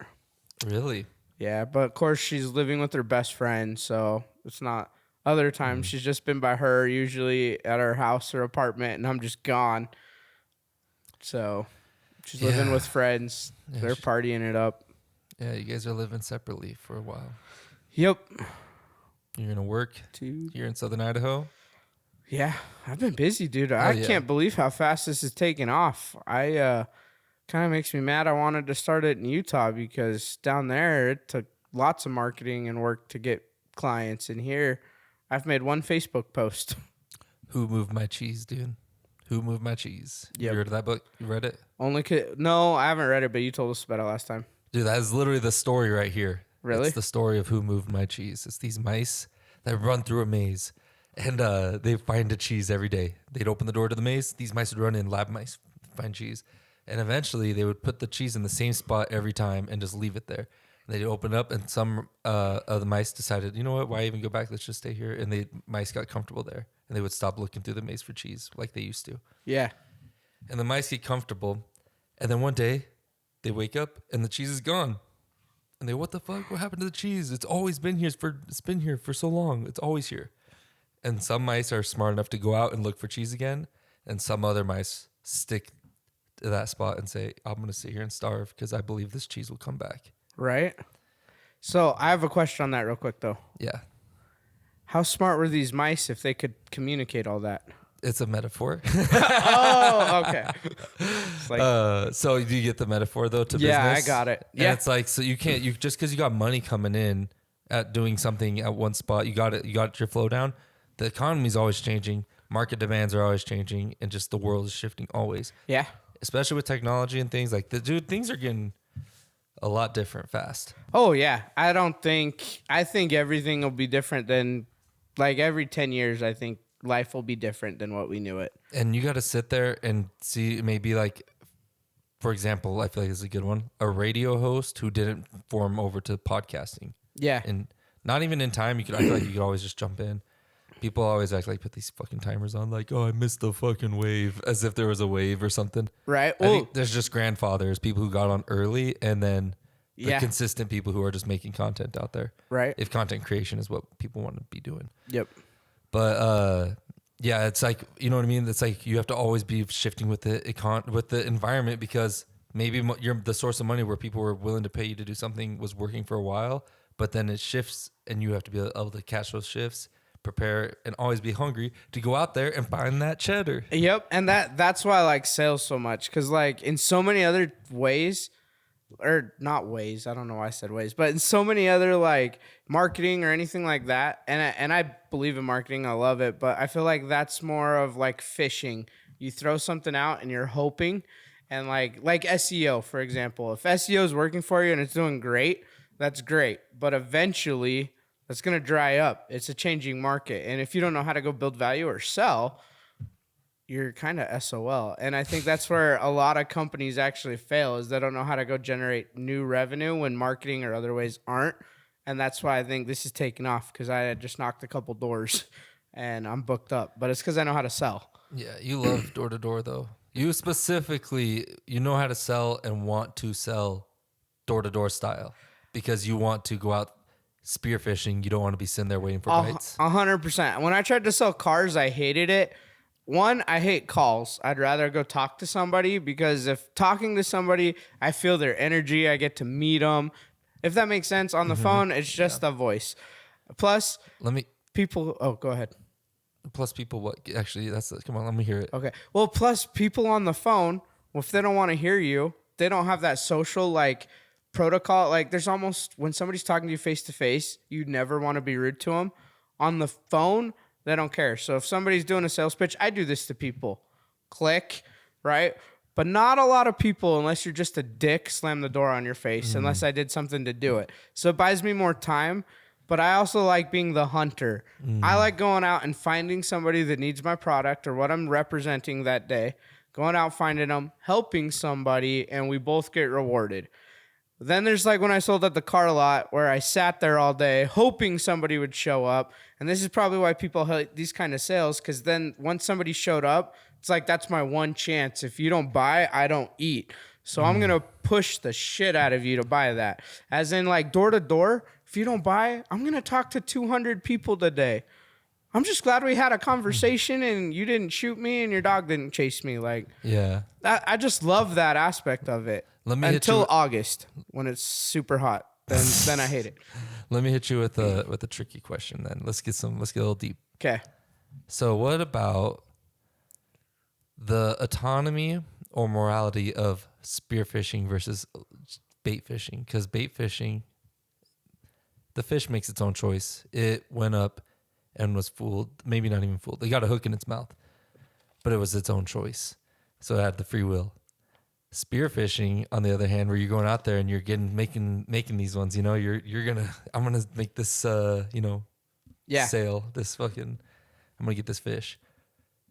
Really? Yeah, but of course she's living with her best friend, so it's not. Other times she's just been by her, usually at her house or apartment, and I'm just gone. So she's living with friends. Yeah, They're partying it up. Yeah, you guys are living separately for a while. Yep. You're going to work Dude. here in Southern Idaho? Yeah, I've been busy, dude. I yeah. can't believe how fast this is taking off. I kind of makes me mad. I wanted to start it in Utah because down there it took lots of marketing and work to get clients. And here, I've made one Facebook post. Who Moved My Cheese, dude? Who Moved My Cheese? Yep. You heard of that book? You read it? No, I haven't read it, but you told us about it last time. Dude, that is literally the story right here. Really? It's the story of Who Moved My Cheese. It's these mice that run through a maze, and they find a cheese every day. They'd open the door to the maze. These mice would run in, lab mice, find cheese. And eventually, they would put the cheese in the same spot every time and just leave it there. And they'd open up, and some of the mice decided, you know what, why even go back? Let's just stay here. And the mice got comfortable there, and they would stop looking through the maze for cheese like they used to. Yeah. And the mice get comfortable, and then one day, they wake up, and the cheese is gone. And they, what the fuck? What happened to the cheese? It's always been here it's been here for so long. It's always here. And some mice are smart enough to go out and look for cheese again. And some other mice stick to that spot and say, I'm going to sit here and starve because I believe this cheese will come back. Right. So I have a question on that real quick, though. Yeah. How smart were these mice if they could communicate all that? It's a metaphor. Oh, okay. It's like, So do you get the metaphor though to yeah, business? I got it. And Yeah. it's like, so you can't, just because you got money coming in at doing something at one spot, you got your flow down. The economy is always changing. Market demands are always changing, and just the world is shifting always. Yeah. Especially with technology and things like that. Dude, things are getting a lot different fast. Oh, yeah. I think everything will be different than, like, every 10 years, I think life will be different than what we knew it. And you got to sit there and see, maybe like, for example, I feel like this is a good one, a radio host who didn't form over to podcasting. Yeah. And not even in time, I feel like you could always just jump in. People always act like put these fucking timers on, like, oh, I missed the fucking wave, as if there was a wave or something. Right. I think there's just grandfathers, people who got on early, and then the Yeah. consistent people who are just making content out there. Right. If content creation is what people want to be doing. Yep. But yeah, it's like, you know what I mean? It's like you have to always be shifting with the environment, because maybe the source of money where people were willing to pay you to do something was working for a while, but then it shifts, and you have to be able to catch those shifts, prepare, and always be hungry to go out there and find that cheddar. Yep. And that's why I like sales so much. Because, like, in so many other ways, or not ways, I don't know why I said ways, but in so many other, like, marketing or anything like that, and I believe in marketing, I love it, but I feel like that's more of like fishing. You throw something out and you're hoping, and like SEO, for example. If SEO is working for you and it's doing great, that's great, but eventually that's going to dry up. It's a changing market, and if you don't know how to go build value or sell, you're kind of SOL. And I think that's where a lot of companies actually fail, is they don't know how to go generate new revenue when marketing or other ways aren't. And that's why I think this is taking off, because I had just knocked a couple doors and I'm booked up. But it's because I know how to sell. Yeah, you love door to door though. You specifically, you know how to sell and want to sell door to door style, because you want to go out spearfishing. You don't want to be sitting there waiting for bites. 100%. When I tried to sell cars, I hated it. One, I hate calls. I'd rather go talk to somebody, because if talking to somebody, I feel their energy. I get to meet them. If that makes sense. On the phone, it's just a voice. Plus, people. Oh, go ahead. Plus, people. What? Actually, come on. Let me hear it. Okay. Well, plus people on the phone, well, if they don't want to hear you, they don't have that social, like, protocol. Like, there's almost, when somebody's talking to you face to face, you never want to be rude to them. On the phone, they don't care. So if somebody's doing a sales pitch, I do this to people. Click, right? But not a lot of people, unless you're just a dick, slam the door on your face, unless I did something to do it. So it buys me more time. But I also like being the hunter. I like going out and finding somebody that needs my product or what I'm representing that day, going out, finding them, helping somebody, and we both get rewarded. Then there's like when I sold at the car lot, where I sat there all day hoping somebody would show up. And this is probably why people hate these kind of sales, because then once somebody showed up, it's like, that's my one chance. If you don't buy, I don't eat. So I'm going to push the shit out of you to buy that. As in, like, door to door, if you don't buy, I'm going to talk to 200 people today. I'm just glad we had a conversation and you didn't shoot me and your dog didn't chase me. Like, Yeah. I just love that aspect of it. Until August, when it's super hot. Then I hate it. Let me hit you with a tricky question then. Let's get a little deep. Okay. So what about the autonomy or morality of spearfishing versus bait fishing? Because bait fishing, the fish makes its own choice. It went up and was fooled. Maybe not even fooled. They got a hook in its mouth, but it was its own choice. So it had the free will. Spearfishing, on the other hand, where you're going out there and you're making these ones, I'm gonna make this sail, I'm gonna get this fish.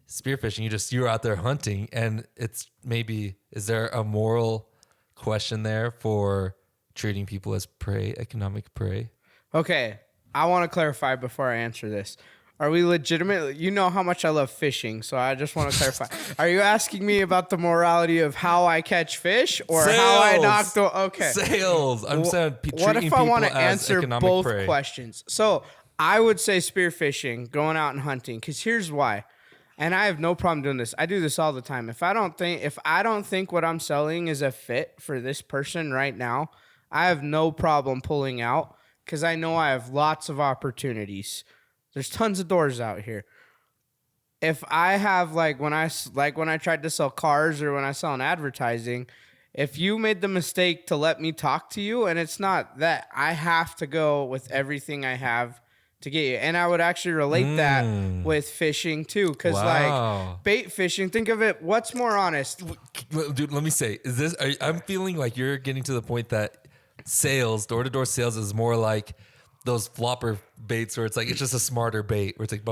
Spearfishing, you're out there hunting, and it's maybe, is there a moral question there for treating people as prey, economic prey? Okay, I want to clarify before I answer this. Are we legitimate? You know how much I love fishing, so I just want to clarify. Are you asking me about the morality of how I catch fish or how I knock the... Okay. Sales. I'm saying what if I want to answer both prey. questions? So I would say spearfishing, going out and hunting, because here's why. And I have no problem doing this. I do this all the time. If I don't think what I'm selling is a fit for this person right now, I have no problem pulling out because I know I have lots of opportunities. There's tons of doors out here. If I have when I tried to sell cars or when I sell in advertising, if you made the mistake to let me talk to you, and it's not that I have to go with everything I have to get you. And I would actually relate that with fishing too. Cause like bait fishing, think of it. What's more honest? Dude, let me say, I'm feeling like you're getting to the point that sales, door-to-door sales is more like those flopper baits where it's just a smarter bait where it's like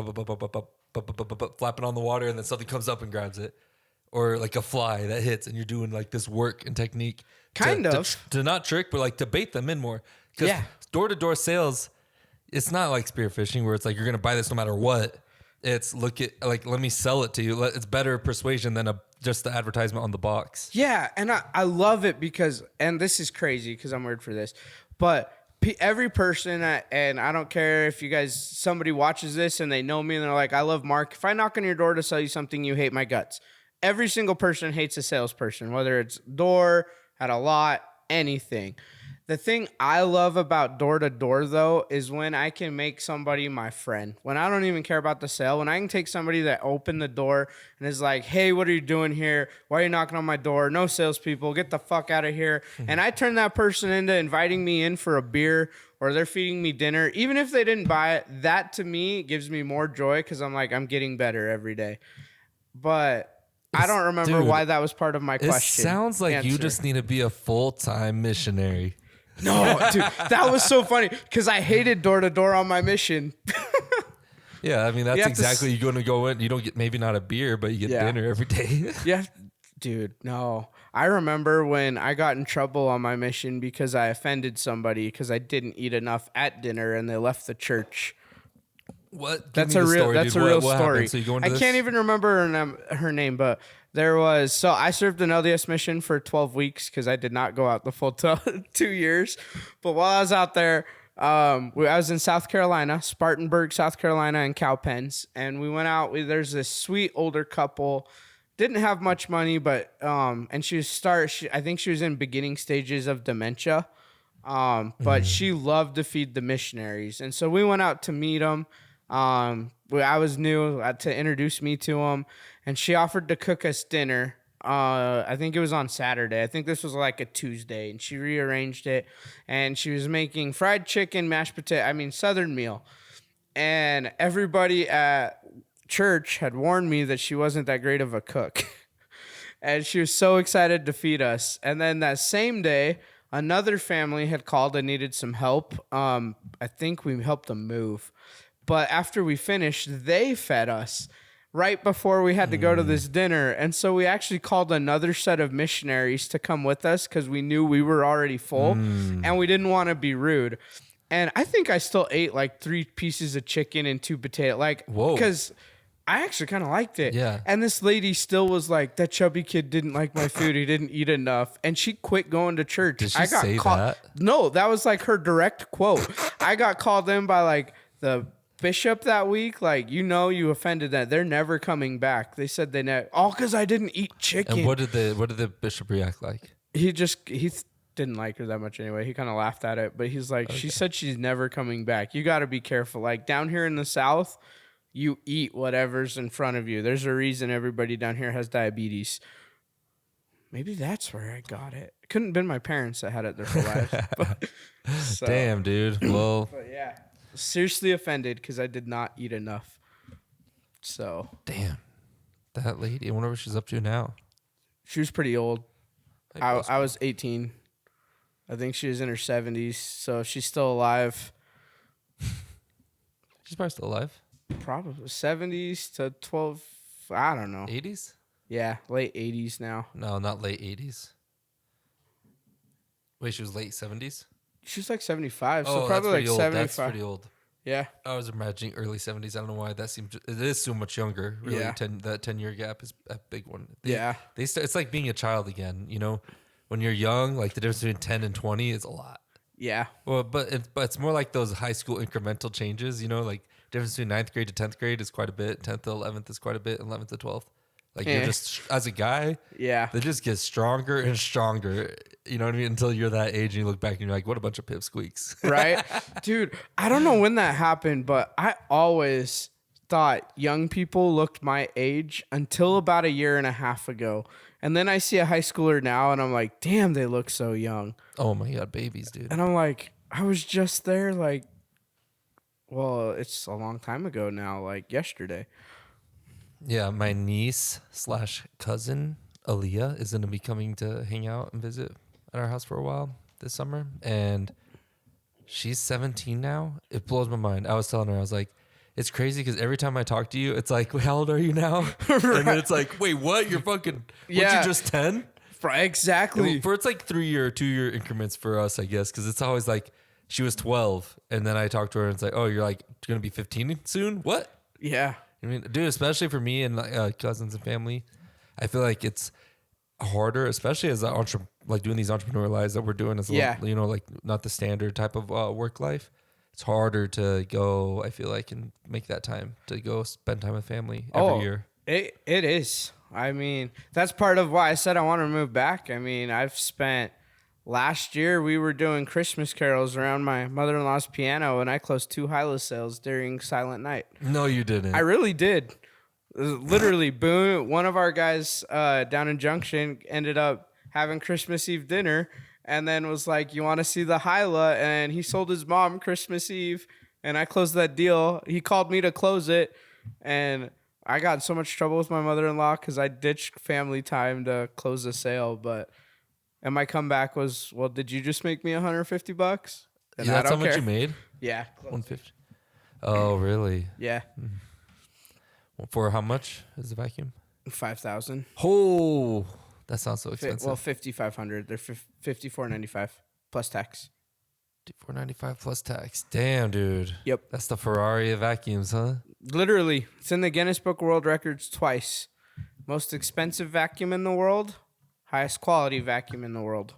flapping on the water and then something comes up and grabs it. Or like a fly that hits and you're doing like this work and technique. To not trick, but like to bait them in more. Because door-to-door sales, it's not like spearfishing where it's like you're going to buy this no matter what. It's let me sell it to you. It's better persuasion than just the advertisement on the box. Yeah, and I love it because, and this is crazy because I'm weird for this, but every person, and I don't care if somebody watches this and they know me and they're like, I love Mark. If I knock on your door to sell you something, you hate my guts. Every single person hates a salesperson, whether it's door, at a lot, anything. The thing I love about door-to-door, though, is when I can make somebody my friend. When I don't even care about the sale. When I can take somebody that opened the door and is like, hey, what are you doing here? Why are you knocking on my door? No salespeople. Get the fuck out of here. Mm-hmm. And I turn that person into inviting me in for a beer or they're feeding me dinner. Even if they didn't buy it, that to me gives me more joy because I'm like, I'm getting better every day. But... I don't remember why that was part of my question. It sounds like you just need to be a full-time missionary. No, dude, that was so funny because I hated door-to-door on my mission. Yeah, I mean, that's exactly you're going to go in. You don't get maybe not a beer, but you get dinner every day. Yeah, dude, no. I remember when I got in trouble on my mission because I offended somebody because I didn't eat enough at dinner and they left the church. What? That's a real story. So I can't even remember her name, but so I served an LDS mission for 12 weeks because I did not go out the full 2 years. But while I was out there, I was in South Carolina, Spartanburg, South Carolina, and Cowpens, and we went out. There's this sweet older couple, didn't have much money, but and she was I think she was in beginning stages of dementia, but she loved to feed the missionaries, and so we went out to meet them. I was new to introduce me to him, and she offered to cook us dinner. I think it was on Saturday. I think this was like a Tuesday, and she rearranged it, and she was making fried chicken, mashed potato. Southern meal. And everybody at church had warned me that she wasn't that great of a cook, and she was so excited to feed us. And then that same day, another family had called and needed some help. I think we helped them move. But after we finished, they fed us right before we had to go to this dinner. And so we actually called another set of missionaries to come with us because we knew we were already full and we didn't want to be rude. And I think I still ate like 3 pieces of chicken and 2 potatoes. Because I actually kind of liked it. Yeah. And this lady still was like, that chubby kid didn't like my food. He didn't eat enough. And she quit going to church. Did she say that? No, that was like her direct quote. I got called in by like the bishop that week, you offended that. They're never coming back. They said they never, all because I didn't eat chicken. And what did the bishop react like? He didn't like her that much anyway. He kind of laughed at it, but he's like, okay. She said she's never coming back. You got to be careful. Like down here in the South, you eat whatever's in front of you. There's a reason everybody down here has diabetes. Maybe that's where I got it. It couldn't have been my parents that had it their whole lives. So, Damn, dude. Well, but yeah, seriously offended because I did not eat enough. So damn. That lady, I wonder what she's up to now. she was pretty old. I was 18. I think she was in her 70s. So if she's still alive, She's probably still alive. probably 70s to 12. I don't know. 80s? Yeah, late 80s now. No, not late 80s. Wait, she was late 70s? She's like 75, so Oh, probably like old. 75. That's pretty old. Yeah. I was imagining early 70s. I don't know why that seems. It is so much younger. Really, Yeah. that 10-year gap is a big one. Yeah. They start. It's like being a child again. You know, when you're young, like the difference between 10 and 20 is a lot. Yeah. Well, but it's more like those high school incremental changes. You know, like difference between 9th grade to 10th grade is quite a bit. 10th to 11th is quite a bit. 11th to 12th. Like you're just, as a guy, Yeah. they just get stronger and stronger. You know what I mean? Until you're that age and you look back and you're like, what a bunch of pipsqueaks. Right? Dude, I don't know when that happened, but I always thought young people looked my age until about a year and a half ago. And then I see a high schooler now and I'm like, damn, they look so young. Oh my God, babies, dude. And I'm like, I was just there like, well, it's a long time ago now, like yesterday. Yeah, my niece / cousin, Aaliyah, is going to be coming to hang out and visit at our house for a while this summer. And she's 17 now. It blows my mind. I was telling her, I was like, it's crazy because every time I talk to you, it's like, how old are you now? Right. And then it's like, wait, what? You're fucking, Yeah. weren't you just 10? Exactly. For it's like 3-year or 2-year increments for us, I guess, because it's always like she was 12. And then I talked to her and it's like, oh, you're like going to be 15 soon? What? Yeah. I mean, dude, especially for me and cousins and family, I feel like it's harder, especially as like doing these entrepreneur lives that we're doing as you know, like not the standard type of work life. It's harder to go, I feel like, and make that time to go spend time with family every year. It is. I mean, that's part of why I said I want to move back. I mean, last year we were doing Christmas carols around my mother-in-law's piano, and I closed 2 Hyla sales during Silent Night. No, you didn't. I really did. Literally, boom. One of our guys down in Junction ended up having Christmas Eve dinner and then was like, you want to see the Hyla? And he sold his mom Christmas Eve, and I closed that deal. He called me to close it, and I got in so much trouble with my mother-in-law because I ditched family time to close the sale. But and my comeback was, well, did you just make me $150? And Yeah, that's I how don't much care. you made? Yeah. 150. Oh, really? Yeah. For how much is the vacuum? 5,000. Oh, that sounds so expensive. Well, 5,500. They're $54.95 plus tax. $495 plus tax. Damn, dude. Yep. That's the Ferrari of vacuums, huh? Literally, it's in the Guinness Book of World Records twice. Most expensive vacuum in the world, highest quality vacuum in the world.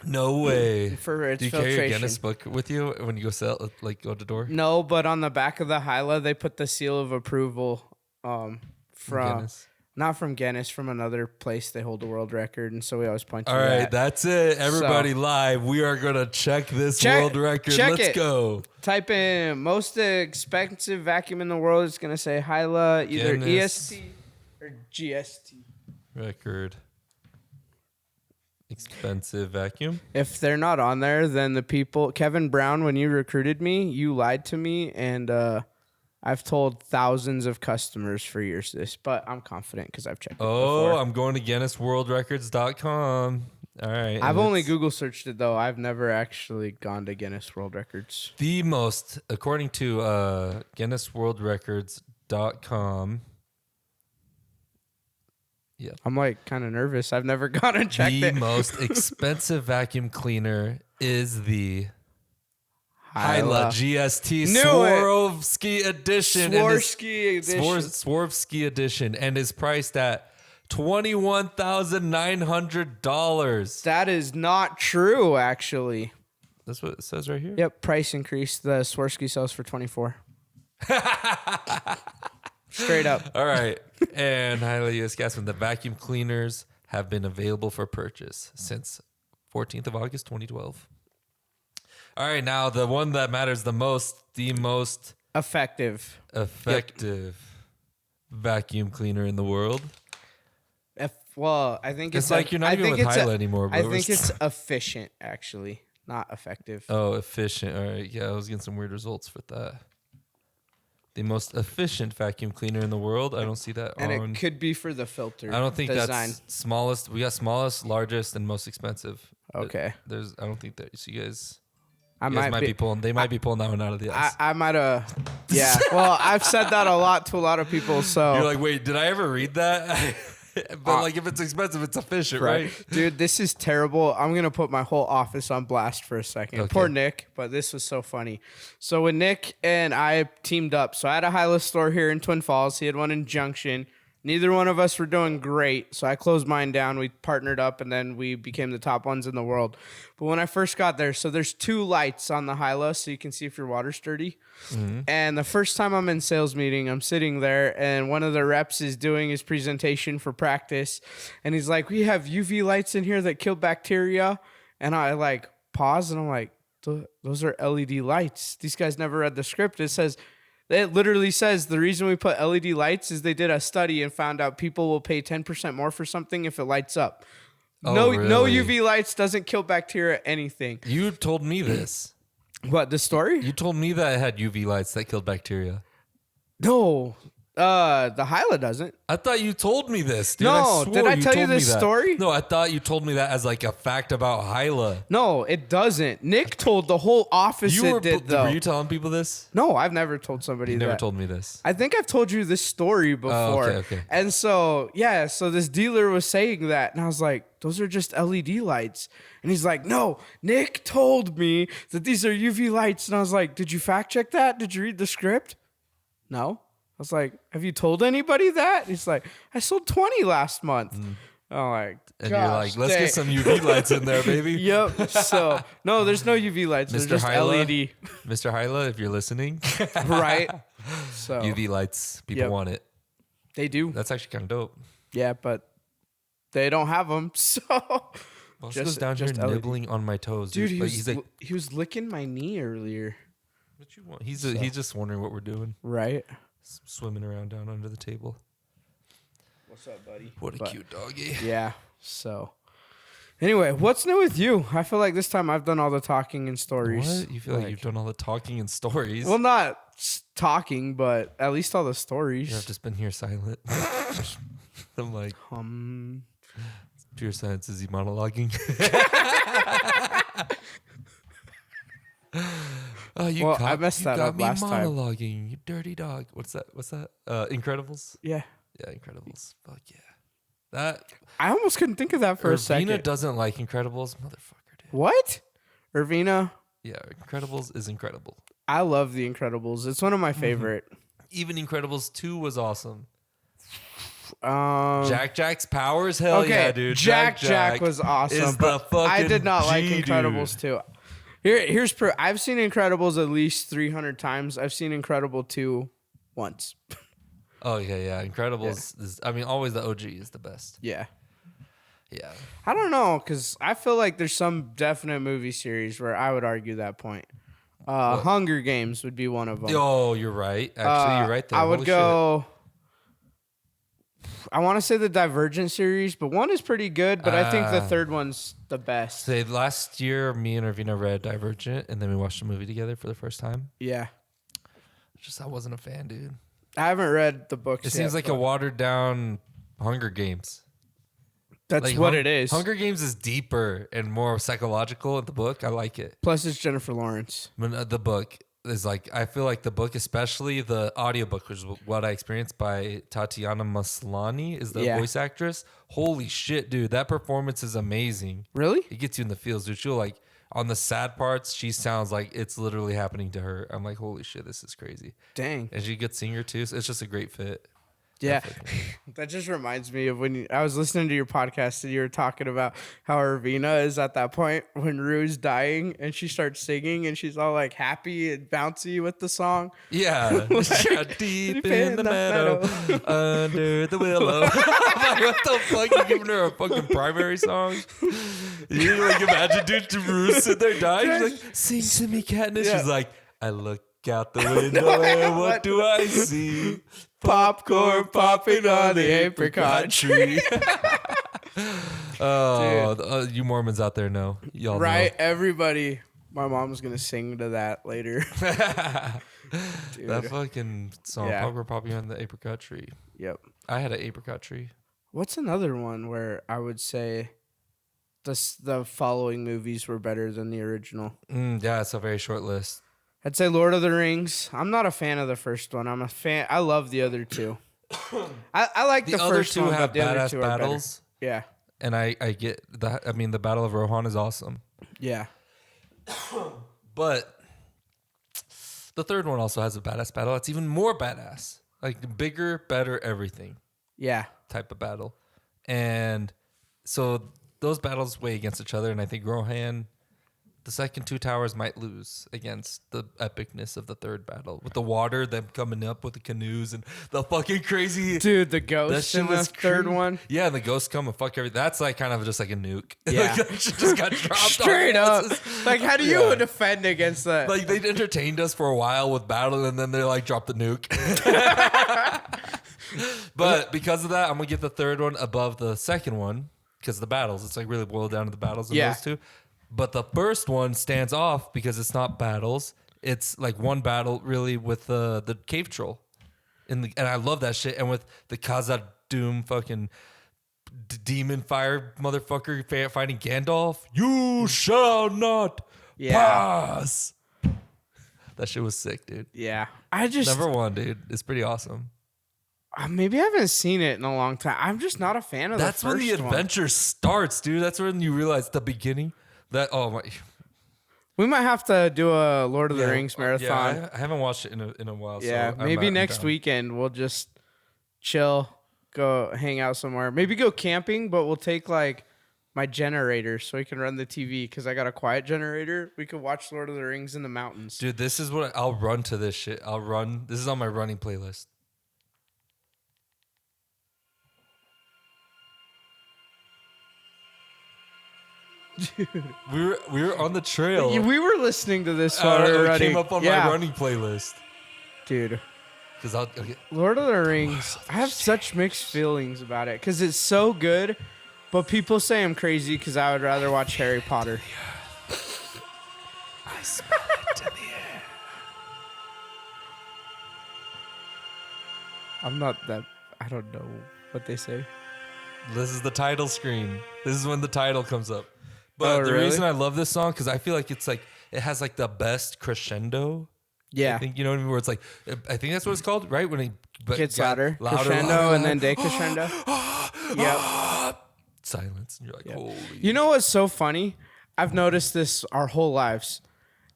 No way. For its Do you filtration. carry a Guinness book with you when you go sell, like go to door? No, but on the back of the Hyla, they put the seal of approval from Guinness. not from Guinness, from another place they hold the world record, and so we always point to All that. right, that's it. Everybody live. We are going to check this world record. Let's go. Type in most expensive vacuum in the world. It's going to say Hyla, either Guinness EST or GST. Record. Expensive vacuum. If they're not on there, then the people, Kevin Brown, when you recruited me, you lied to me, and I've told thousands of customers for years this, but I'm confident because I've checked it before. I'm going to GuinnessWorldRecords.com. All right. I've only Google searched it, though. I've never actually gone to Guinness World Records. The most, according to GuinnessWorldRecords.com. Yeah. I'm like kind of nervous. I've never gone and checked The it. most expensive vacuum cleaner is the Hyla GST Swarovski edition. Swarovski edition. Swarovski edition, and is priced at $21,900. That is not true, actually. That's what it says right here. Yep, price increase. The Swarovski sells for 24. Straight up. All right. And Hyla U.S. Gassman, the vacuum cleaners have been available for purchase since 14th of August, 2012. All right. Now, the one that matters the most Effective vacuum cleaner in the world. Well, I think It's like you're not even with Hyla anymore. Bro. I think it's efficient, actually, not effective. Oh, efficient. All right. Yeah, I was getting some weird results with that. The most efficient vacuum cleaner in the world. I don't see that and on. It could be for the filter. I don't think design. That's smallest. We got smallest, largest, and most expensive. Okay. I don't think that. So you guys. I You guys might be pulling. They might be pulling that one out of the ass. I might have. Yeah. Well, I've said that a lot to a lot of people. So you're like, wait, did I ever read that? But like, if it's expensive, it's efficient, right? Dude, this is terrible. I'm gonna put my whole office on blast for a second. Okay. Poor Nick, but this was so funny. So when Nick and I teamed up, so I had a Hyla store here in Twin Falls. He had one in Junction. Neither one of us were doing great, so I closed mine down. We partnered up, and then we became the top ones in the world. But when I first got there, so there's 2 lights on the Hyla, so you can see if your water's dirty. Mm-hmm. And the first time I'm in sales meeting, I'm sitting there, and one of the reps is doing his presentation for practice, and he's like, "We have UV lights in here that kill bacteria." And I like pause, and I'm like, "Those are LED lights." These guys never read the script. It literally says the reason we put LED lights is they did a study and found out people will pay 10% more for something if it lights up. No UV lights doesn't kill bacteria, anything. You told me this. What, the story? You told me that it had UV lights that killed bacteria. No. The Hyla doesn't. I thought you told me this, dude. No, did I tell you this story? No, I thought you told me that as like a fact about Hyla. No, it doesn't. Nick told the whole office Were you telling people this? No, I've never told somebody You that. never told me this. I think I've told you this story before. Okay. And so, so this dealer was saying that, and I was like, those are just LED lights. And he's like, no, Nick told me that these are UV lights. And I was like, did you fact check that? Did you read the script? No. I was like, have you told anybody that? And he's like, I sold 20 last month. I'm like, and you're like, let's get some UV lights in there, baby. Yep. So, no, there's no UV lights. There's just Hyla, LED. Mr. Hyla, if you're listening. Right. So UV lights. People want it. They do. That's actually kind of dope. Yeah, but they don't have them. So Boss goes down here nibbling on my toes. Dude, he was licking my knee earlier. What you want? He's just wondering what we're doing. Right. Swimming around down under the table. What's up, buddy? What a cute doggy. Yeah. So, anyway, what's new with you? I feel like this time I've done all the talking and stories. What? You feel like you've done all the talking and stories? Well, not talking, but at least all the stories. I've just been here silent. I'm like, pure silence. Is he monologuing? Oh, I messed that up last time. Monologuing, you dirty dog. What's that? Incredibles? Yeah. Yeah, Incredibles. Fuck yeah. That I almost couldn't think of that for a second. Irvina doesn't like Incredibles, motherfucker. Dude. What? Irvina? Yeah, Incredibles is incredible. I love the Incredibles. It's one of my favorite. Even Incredibles 2 was awesome. Jack's powers, hell yeah, dude. Jack was awesome. Is the fucking I did not like dude. Incredibles 2. Here's proof. I've seen Incredibles at least 300 times. I've seen Incredible 2 once. Oh, yeah. Incredibles is, always the OG is the best. Yeah. Yeah. I don't know, because I feel like there's some definite movie series where I would argue that point. Hunger Games would be one of them. Oh, you're right. Actually, you're right there. I would go... I want to say the Divergent series, but one is pretty good, but I think the third one's the best. So last year, me and Irvina read Divergent, and then we watched the movie together for the first time. Yeah. I wasn't a fan, dude. I haven't read the books yet. It seems like a watered-down Hunger Games. That's like what it is. Hunger Games is deeper and more psychological in the book. I like it. Plus, it's Jennifer Lawrence. The book is like, I feel like the book, especially the audiobook, which is what I experienced by Tatiana Maslany, is the voice actress. Holy shit, dude. That performance is amazing. Really? It gets you in the feels, dude. She'll like, on the sad parts, she sounds like it's literally happening to her. I'm like, holy shit, this is crazy. Dang. And she's a good singer too. So it's just a great fit. Yeah. That just reminds me of when I was listening to your podcast and you were talking about how Irvina is at that point when Rue's dying and she starts singing and she's all like happy and bouncy with the song. Yeah. Deep in the meadow, under the willow. Like, what the fuck? You giving her a fucking primary song? You like imagine, dude, Rue sitting there dying. She's like, sing to me, Katniss. Yeah. She's like, I look out the window and what do I see? Popcorn popping on the apricot tree. Oh, you Mormons out there know. Y'all Right, everybody. My mom's gonna sing to that later. know. That fucking song, Yeah. Popcorn popping on the apricot tree. Yep. I had an apricot tree. What's another one where I would say the following movies were better than the original? Yeah, it's a very short list. I'd say Lord of the Rings. I'm not a fan of the first one. I'm a fan. I love the other two. I like the other first two one, have but the other badass two are battles. better. Yeah. And I get that. I mean, the Battle of Rohan is awesome. Yeah. But the third one also has a badass battle. It's even more badass. Like bigger, better, everything Yeah. type of battle. And so those battles weigh against each other. And I think Rohan, the second two towers might lose against the epicness of the third battle. With the water, them coming up with the canoes and the fucking crazy... Dude, the That ghost shit in the was third crazy. one. Yeah, and the ghosts come and fuck everything. That's like kind of just like a nuke. Yeah. Like, that shit just got dropped Straight on up. us. Like, how do you Yeah. defend against that? Like they entertained us for a while with battle, and then they like drop the nuke. But because of that, I'm gonna get the third one above the second one because the battles. It's like really boiled down to the battles in Yeah. those two. But the first one stands off because it's not battles. It's like one battle really with the cave troll, and I love that shit. And with the Khazad Doom fucking demon fire motherfucker fighting Gandalf, you shall not pass. That shit was sick, dude. Yeah. I just... Number one, dude. It's pretty awesome. Maybe I haven't seen it in a long time. I'm just not a fan of That's the first when the adventure starts, dude. That's when you realize the beginning. That oh my. We might have to do a Lord of the Rings marathon. Yeah, I haven't watched it in a while. Yeah, so maybe I'm next down. weekend we'll just chill, go hang out somewhere. Maybe go camping, but we'll take like my generator so we can run the TV because I got a quiet generator. We could watch Lord of the Rings in the mountains. Dude, this is what I'll run to this shit. I'll run. This is on my running playlist. We were on the trail. We were listening to this It already. came up on my running playlist. Dude. Because I'll okay. Lord of the Rings, I have such mixed feelings about it because it's so good, but people say I'm crazy because I would rather watch Harry Potter. I smell it in the air. I'm not that. I don't know what they say. This is the title screen. This is when the title comes up. But Oh, the really? reason I love this song because I feel like it's like it has like the best crescendo. Yeah. I think you know what I mean. Where it's like I think that's what it's called, right? When it Gets got louder, crescendo, and then decrescendo. Yep. Silence. And you're like, holy. You know what's so funny? I've noticed this our whole lives.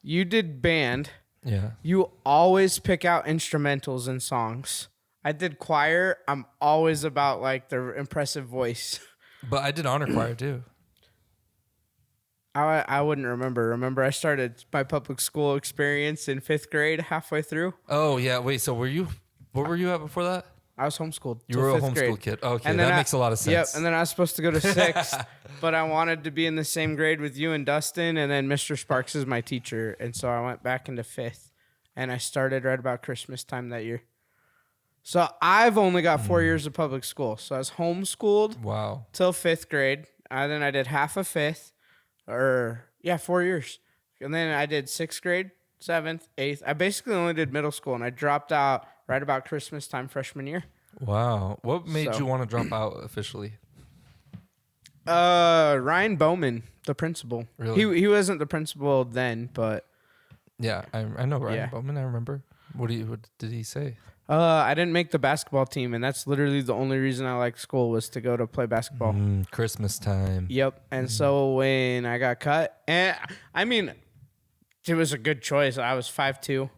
You did band. Yeah. You always pick out instrumentals in songs. I did choir. I'm always about like the impressive voice. But I did honor choir too. I wouldn't remember. Remember, I started my public school experience in 5th grade halfway through. Oh yeah. Wait. So what were you at before that? I was homeschooled. You till were a 5th homeschool grade. kid. Okay, And then that makes a lot of sense. Yep, and then I was supposed to go to 6th, but I wanted to be in the same grade with you and Dustin, and then Mr. Sparks is my teacher, and so I went back into 5th, and I started right about Christmas time that year. So I've only got 4 years of public school. So I was homeschooled Wow. till 5th grade, and then I did half of 5th, 4 years, and then I did 6th grade, 7th, 8th. I basically only did middle school, and I dropped out right about Christmas time freshman year. Wow. What made So- you want to drop out officially? Ryan Bowman, the principal. Really? He wasn't the principal then, but Yeah, I know Ryan Yeah. Bowman. I remember. What did he say? I didn't make the basketball team, and that's literally the only reason I liked school was to go to play basketball. Christmas time. Yep. And so when I got cut, and I mean, it was a good choice. I was 5'2",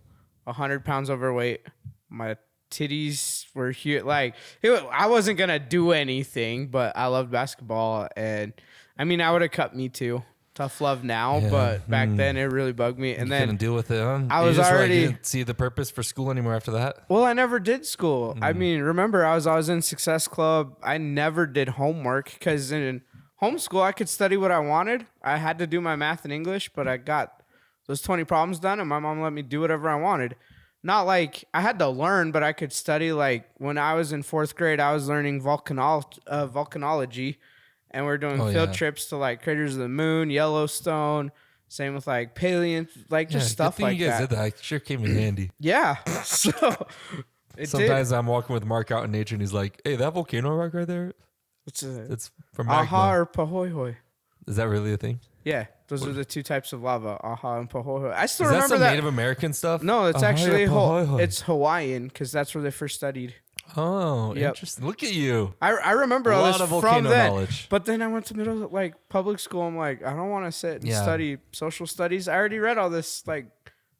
100 pounds overweight. My titties were huge. Like I wasn't gonna do anything, but I loved basketball, and I mean, I would have cut me too. Tough love now, Yeah. but back then it really bugged me. And You then couldn't deal with it, huh? I You was just, already- you didn't see the purpose for school anymore after that. well, I never did school. I mean, remember, I was in Success Club. I never did homework because in homeschool, I could study what I wanted. I had to do my math and English, but I got those 20 problems done, and my mom let me do whatever I wanted. Not like I had to learn, but I could study. Like when I was in 4th grade, I was learning volcanology, and we're doing field trips to like craters of the moon, Yellowstone. Same with like like just stuff like you guys that. did that. It sure came in handy. Yeah. So sometimes I'm walking with Mark out in nature, and he's like, "Hey, that volcano rock right there, it's from magma." Aha or Pahoehoe. Is that really a thing? Yeah, those are the 2 types of lava, Aha and Pahoehoe. I still Is that remember some that. Native American stuff? No, it's Aha, actually Pahoehoe. it's Hawaiian because that's where they first studied. Oh, Yep. interesting. Look at you. I remember A all lot this of from volcano then. knowledge. But then I went to public school. I'm like, I don't want to sit and study social studies. I already read all this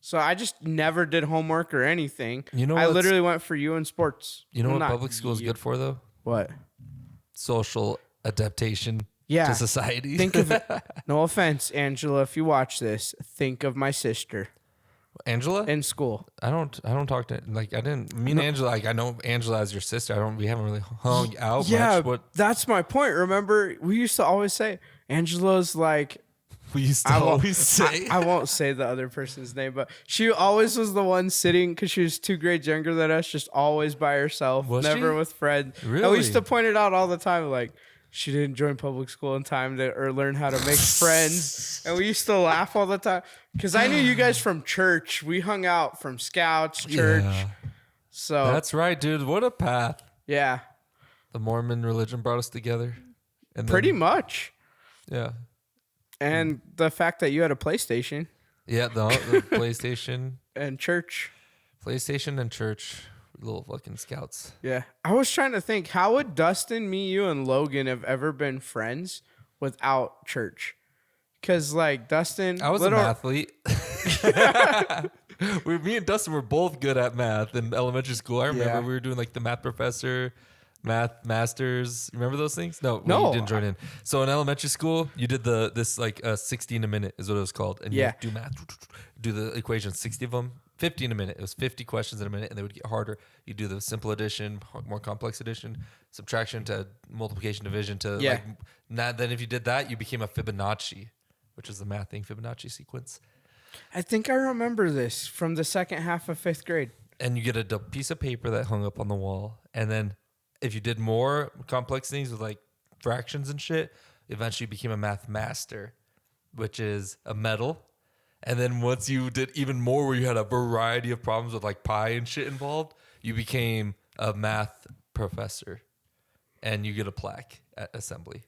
so I just never did homework or anything. You know, I literally went for you in sports. You know Well, what not public school is good for though? What? Social adaptation to society. Think of it. No offense, Angela, if you watch this, think of my sister Angela? in school. I don't talk to me and Angela, like I know Angela as your sister. We haven't really hung out much. That's my point. Remember, we used to always say Angela's like We used to always say. I won't say the other person's name, but she always was the one sitting because she was 2 grades younger than us, just always by herself, never with friends. Really? And we used to point it out all the time, like she didn't join public school in time or learn how to make friends. And we used to laugh all the time because I knew you guys from church. We hung out from Scouts, church. Yeah. So That's right, dude. What a path. Yeah. The Mormon religion brought us together. And Pretty much. Yeah. And the fact that you had a PlayStation. Yeah, the PlayStation. And church. PlayStation and church. Little fucking scouts. Yeah. I was trying to think, how would Dustin, me, you, and Logan have ever been friends without church? Because, like, Dustin... I was an athlete. Me and Dustin were both good at math in elementary school. I remember we were doing, like, the math professor... Math masters, remember those things? No, you didn't join in. So in elementary school, you did this 60 in a minute is what it was called, and you do math, do the equations, 60 of them, 50 in a minute. It was 50 questions in a minute, and they would get harder. You do the simple addition, more complex addition, subtraction to multiplication, division to then if you did that, you became a Fibonacci, which is the math thing, Fibonacci sequence. I think I remember this from the second half of 5th grade. And you get a piece of paper that hung up on the wall, and then if you did more complex things with like fractions and shit, eventually you became a math master, which is a medal. And then once you did even more where you had a variety of problems with like pi and shit involved, you became a math professor and you get a plaque at assembly.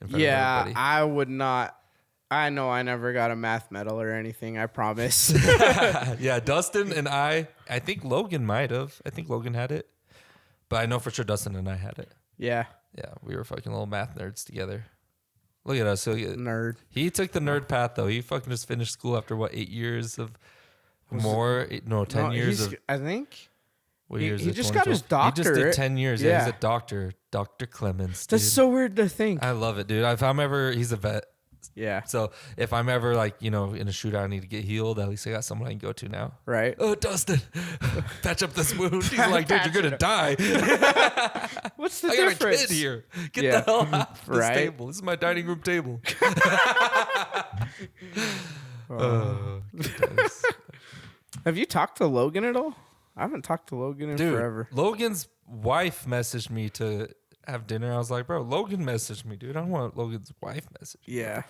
Yeah, I would not. I know I never got a math medal or anything, I promise. Yeah, Dustin and I think Logan might have. I think Logan had it. But I know for sure Dustin and I had it. Yeah. Yeah, we were fucking little math nerds together. Look at us. Nerd. He took the nerd path, though. He fucking just finished school after, 8 years of more? 10 years of... I think. What years he just got his doctorate. He just did 10 years. Yeah, he's a doctor. Dr. Clemens, dude. That's so weird to think. I love it, dude. If I'm ever... He's a vet. Yeah. So if I'm ever in a shootout, I need to get healed. At least I got someone I can go to now. Right. Oh, Dustin, patch up this wound. He's like, dude, you're gonna die. What's the I difference? got a kid here. Get the hell off this table. This is my dining room table. Have you talked to Logan at all? I haven't talked to Logan in forever. Logan's wife messaged me to have dinner. I was like, bro, Logan messaged me, dude. I don't want Logan's wife message. Yeah.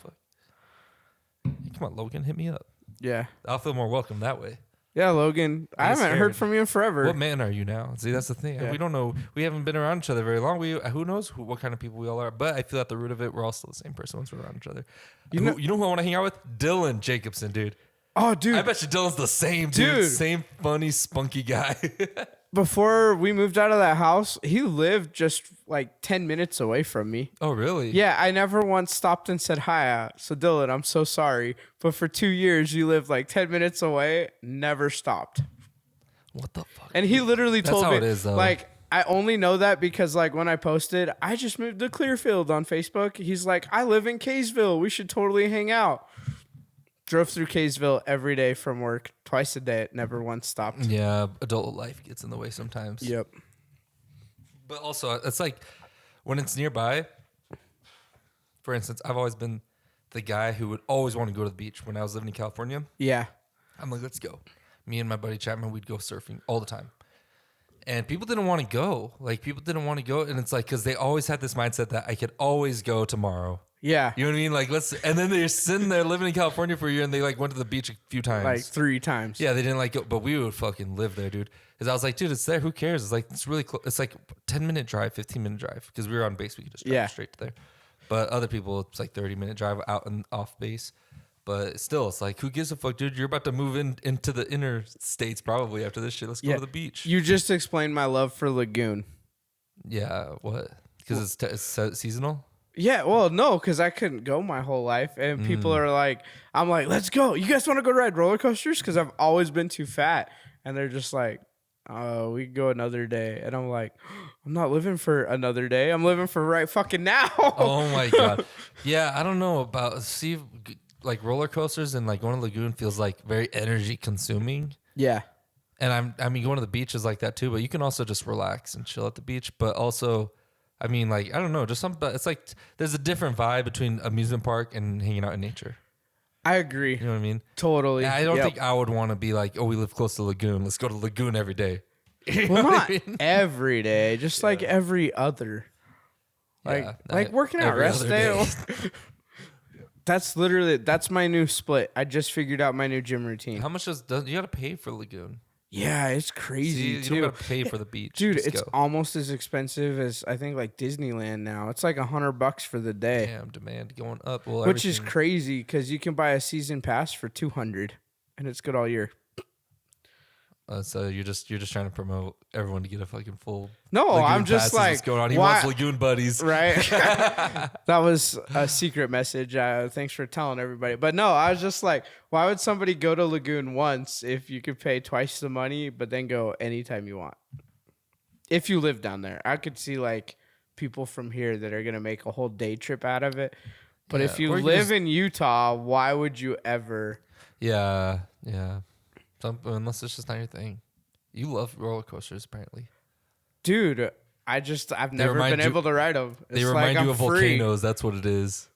Come on, Logan, hit me up. Yeah. I'll feel more welcome that way. Yeah, Logan. I haven't heard from you in forever. What man are you now? See, that's the thing. Yeah. We don't know. We haven't been around each other very long. Who knows what kind of people we all are. But I feel at the root of it, we're all still the same person once we're around each other. You know who I want to hang out with? Dylan Jacobson, dude. Oh, dude. I bet you Dylan's the same, dude. Same funny, spunky guy. Before we moved out of that house, he lived just 10 minutes away from me. Oh, really? Yeah, I never once stopped and said hi. So, Dylan, I'm so sorry. But for 2 years, you lived 10 minutes away, never stopped. What the fuck? And he literally told me, that's how it is, though. I only know that because when I posted, I just moved to Clearfield on Facebook. He's like, I live in Kaysville. We should totally hang out. Drove through Kaysville every day from work, twice a day. It never once stopped. Yeah, adult life gets in the way sometimes. Yep. But also, it's when it's nearby. For instance, I've always been the guy who would always want to go to the beach when I was living in California. Yeah. I'm like, let's go. Me and my buddy Chapman, we'd go surfing all the time. And people didn't want to go. Like, people didn't want to go. And it's like, because they always had this mindset that I could always go tomorrow. Yeah. You know what I mean? Like, and then they're sitting there living in California for a year and they like went to the beach a few times. Like 3 times. Yeah, they didn't like it, but we would fucking live there, dude. Because I was like, dude, it's there. Who cares? It's like, it's really close. It's like 10-minute drive, 15-minute drive. Because we were on base, we could just drive straight to there. But other people, it's like 30-minute drive out and off base. But still, it's like, who gives a fuck, dude? You're about to move into the inner states probably after this shit. Let's go to the beach. You just explained my love for Lagoon. Yeah, what? Because it's seasonal? Yeah, well, no, because I couldn't go my whole life. And people are like, I'm like, let's go. You guys want to go ride roller coasters? Because I've always been too fat. And they're just like, we can go another day. And I'm like, I'm not living for another day. I'm living for right fucking now. Oh, my God. Yeah, I don't know about, like roller coasters and like going to Lagoon feels like very energy consuming. Yeah. And I mean, going to the beach is like that too, but you can also just relax and chill at the beach. But also, I mean, like, I don't know, just it's like there's a different vibe between amusement park and hanging out in nature. I agree. You know what I mean? Totally. I don't think I would want to be like, oh, we live close to Lagoon. Let's go to Lagoon every day. Well, not every day, just like every other. Like working out rest day. That's my new split. I just figured out my new gym routine. How much you got to pay for Lagoon? Yeah, it's crazy too. You don't got to pay for the beach, dude. It's almost as expensive as I think like Disneyland now. It's like $100 for the day. Damn, demand going up. Well, which is crazy because you can buy a season pass for $200, and it's good all year. So you're just trying to promote everyone to get a fucking full. No, Lagoon I'm just passes. like, What's going on? He wants Lagoon buddies, right? That was a secret message. Thanks for telling everybody. But no, I was just like, why would somebody go to Lagoon once if you could pay twice the money, but then go anytime you want? If you live down there, I could see like people from here that are gonna make a whole day trip out of it. But if you live in Utah, why would you ever? Yeah. Unless it's just not your thing. You love roller coasters, apparently. Dude, I've never been able to ride them. They remind you of volcanoes. That's what it is.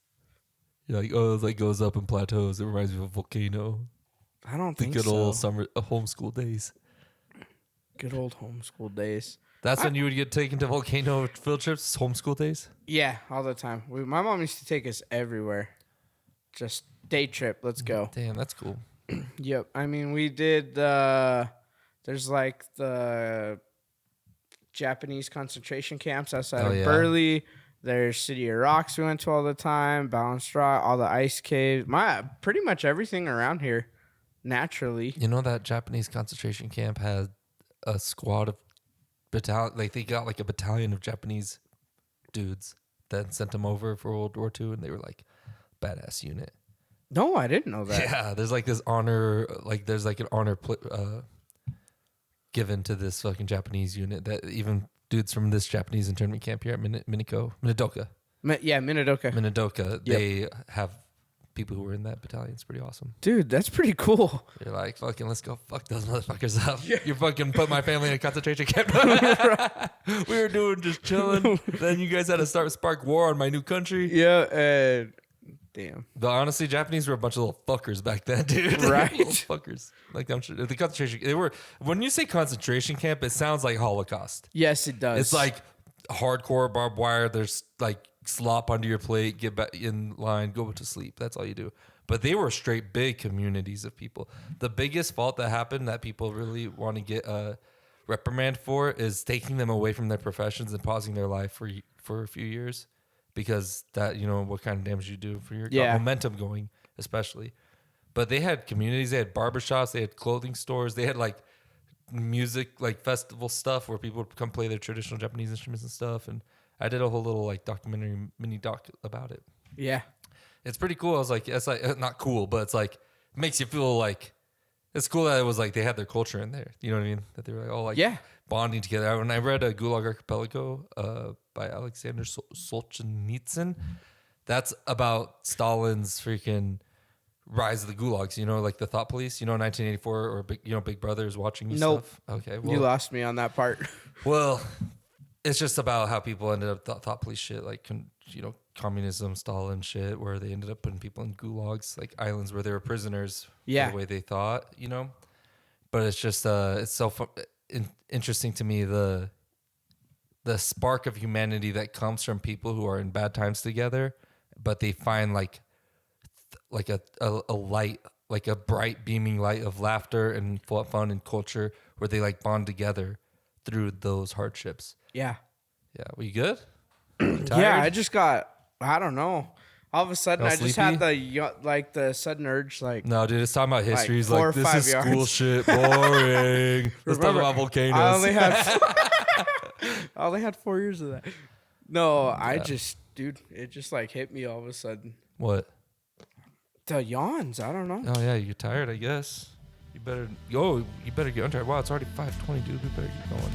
You're like, oh, it like goes up in plateaus. It reminds me of a volcano. I don't think so. The good old summer homeschool days. Good old homeschool days. That's when you would get taken to volcano field trips, homeschool days? Yeah, all the time. My mom used to take us everywhere. Just day trip. Let's go. Damn, that's cool. Yep. I mean, we did there's like the Japanese concentration camps outside of Burley. There's City of Rocks we went to all the time, Balanced Rock, all the ice caves. Pretty much everything around here naturally. You know that Japanese concentration camp had a squad of battalion, like they got like a battalion of Japanese dudes that sent them over for World War II, and they were like badass unit. No, I didn't know that. Yeah, there's like this honor, like there's like an honor given to this fucking Japanese unit that even dudes from this Japanese internment camp here at Minidoka. Minidoka. They have people who were in that battalion. It's pretty awesome. Dude, that's pretty cool. You're like, fucking, let's go fuck those motherfuckers up. Yeah. You fucking put my family in a concentration camp. We were doing just chilling. Then you guys had to spark war on my new country. Yeah, damn. But honestly, Japanese were a bunch of little fuckers back then, dude. Right? Little fuckers. Like, I'm sure the concentration. They were. When you say concentration camp, it sounds like Holocaust. Yes, it does. It's like hardcore barbed wire. There's like slop under your plate. Get back in line. Go to sleep. That's all you do. But they were straight big communities of people. The biggest fault that happened that people really want to get a reprimand for is taking them away from their professions and pausing their life for a few years. Because that, you know, what kind of damage you do for your momentum going, especially. But they had communities, they had barbershops, they had clothing stores, they had like music, like festival stuff where people would come play their traditional Japanese instruments and stuff. And I did a whole little like documentary mini doc about it. Yeah. It's pretty cool. I was like, it's like not cool, but it's like it makes you feel like it's cool that it was like they had their culture in there. You know what I mean? That they were like, oh, like bonding together. When I read Gulag Archipelago by Alexander Solzhenitsyn, that's about Stalin's freaking rise of the gulags. You know, like the thought police. You know, 1984 or Big Brother is watching you. Nope. Stuff. Okay, well, you lost me on that part. Well, it's just about how people ended up thought police shit, like communism, Stalin shit, where they ended up putting people in gulags, like islands where they were prisoners for Yeah. the way they thought, you know. But it's just it's so interesting to me the spark of humanity that comes from people who are in bad times together, but they find like a light, like a bright beaming light of laughter and fun and culture where they like bond together through those hardships. Yeah. Yeah, were you good? Yeah, I just got, I don't know. All of a sudden, All I just had the sudden urge, like, No, dude, it's talking about history. He's 4 or like, this 5 is school yards. shit, boring. Let's talk Remember, about volcanoes. I only had I only had 4 years of that. No, I just, dude, it just like hit me all of a sudden. What? The yawns, I don't know. Oh yeah, you're tired, I guess. You better get untired. Wow, it's already 5:20, dude. We better get going.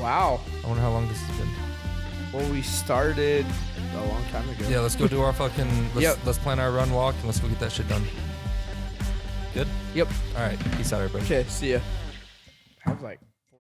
Wow. I wonder how long this has been. Well, we started a long time ago. Yeah, let's go do our fucking. Let's plan our run walk and let's go get that shit done. Good. Yep. All right. Peace out, everybody. Okay. See ya. I was like.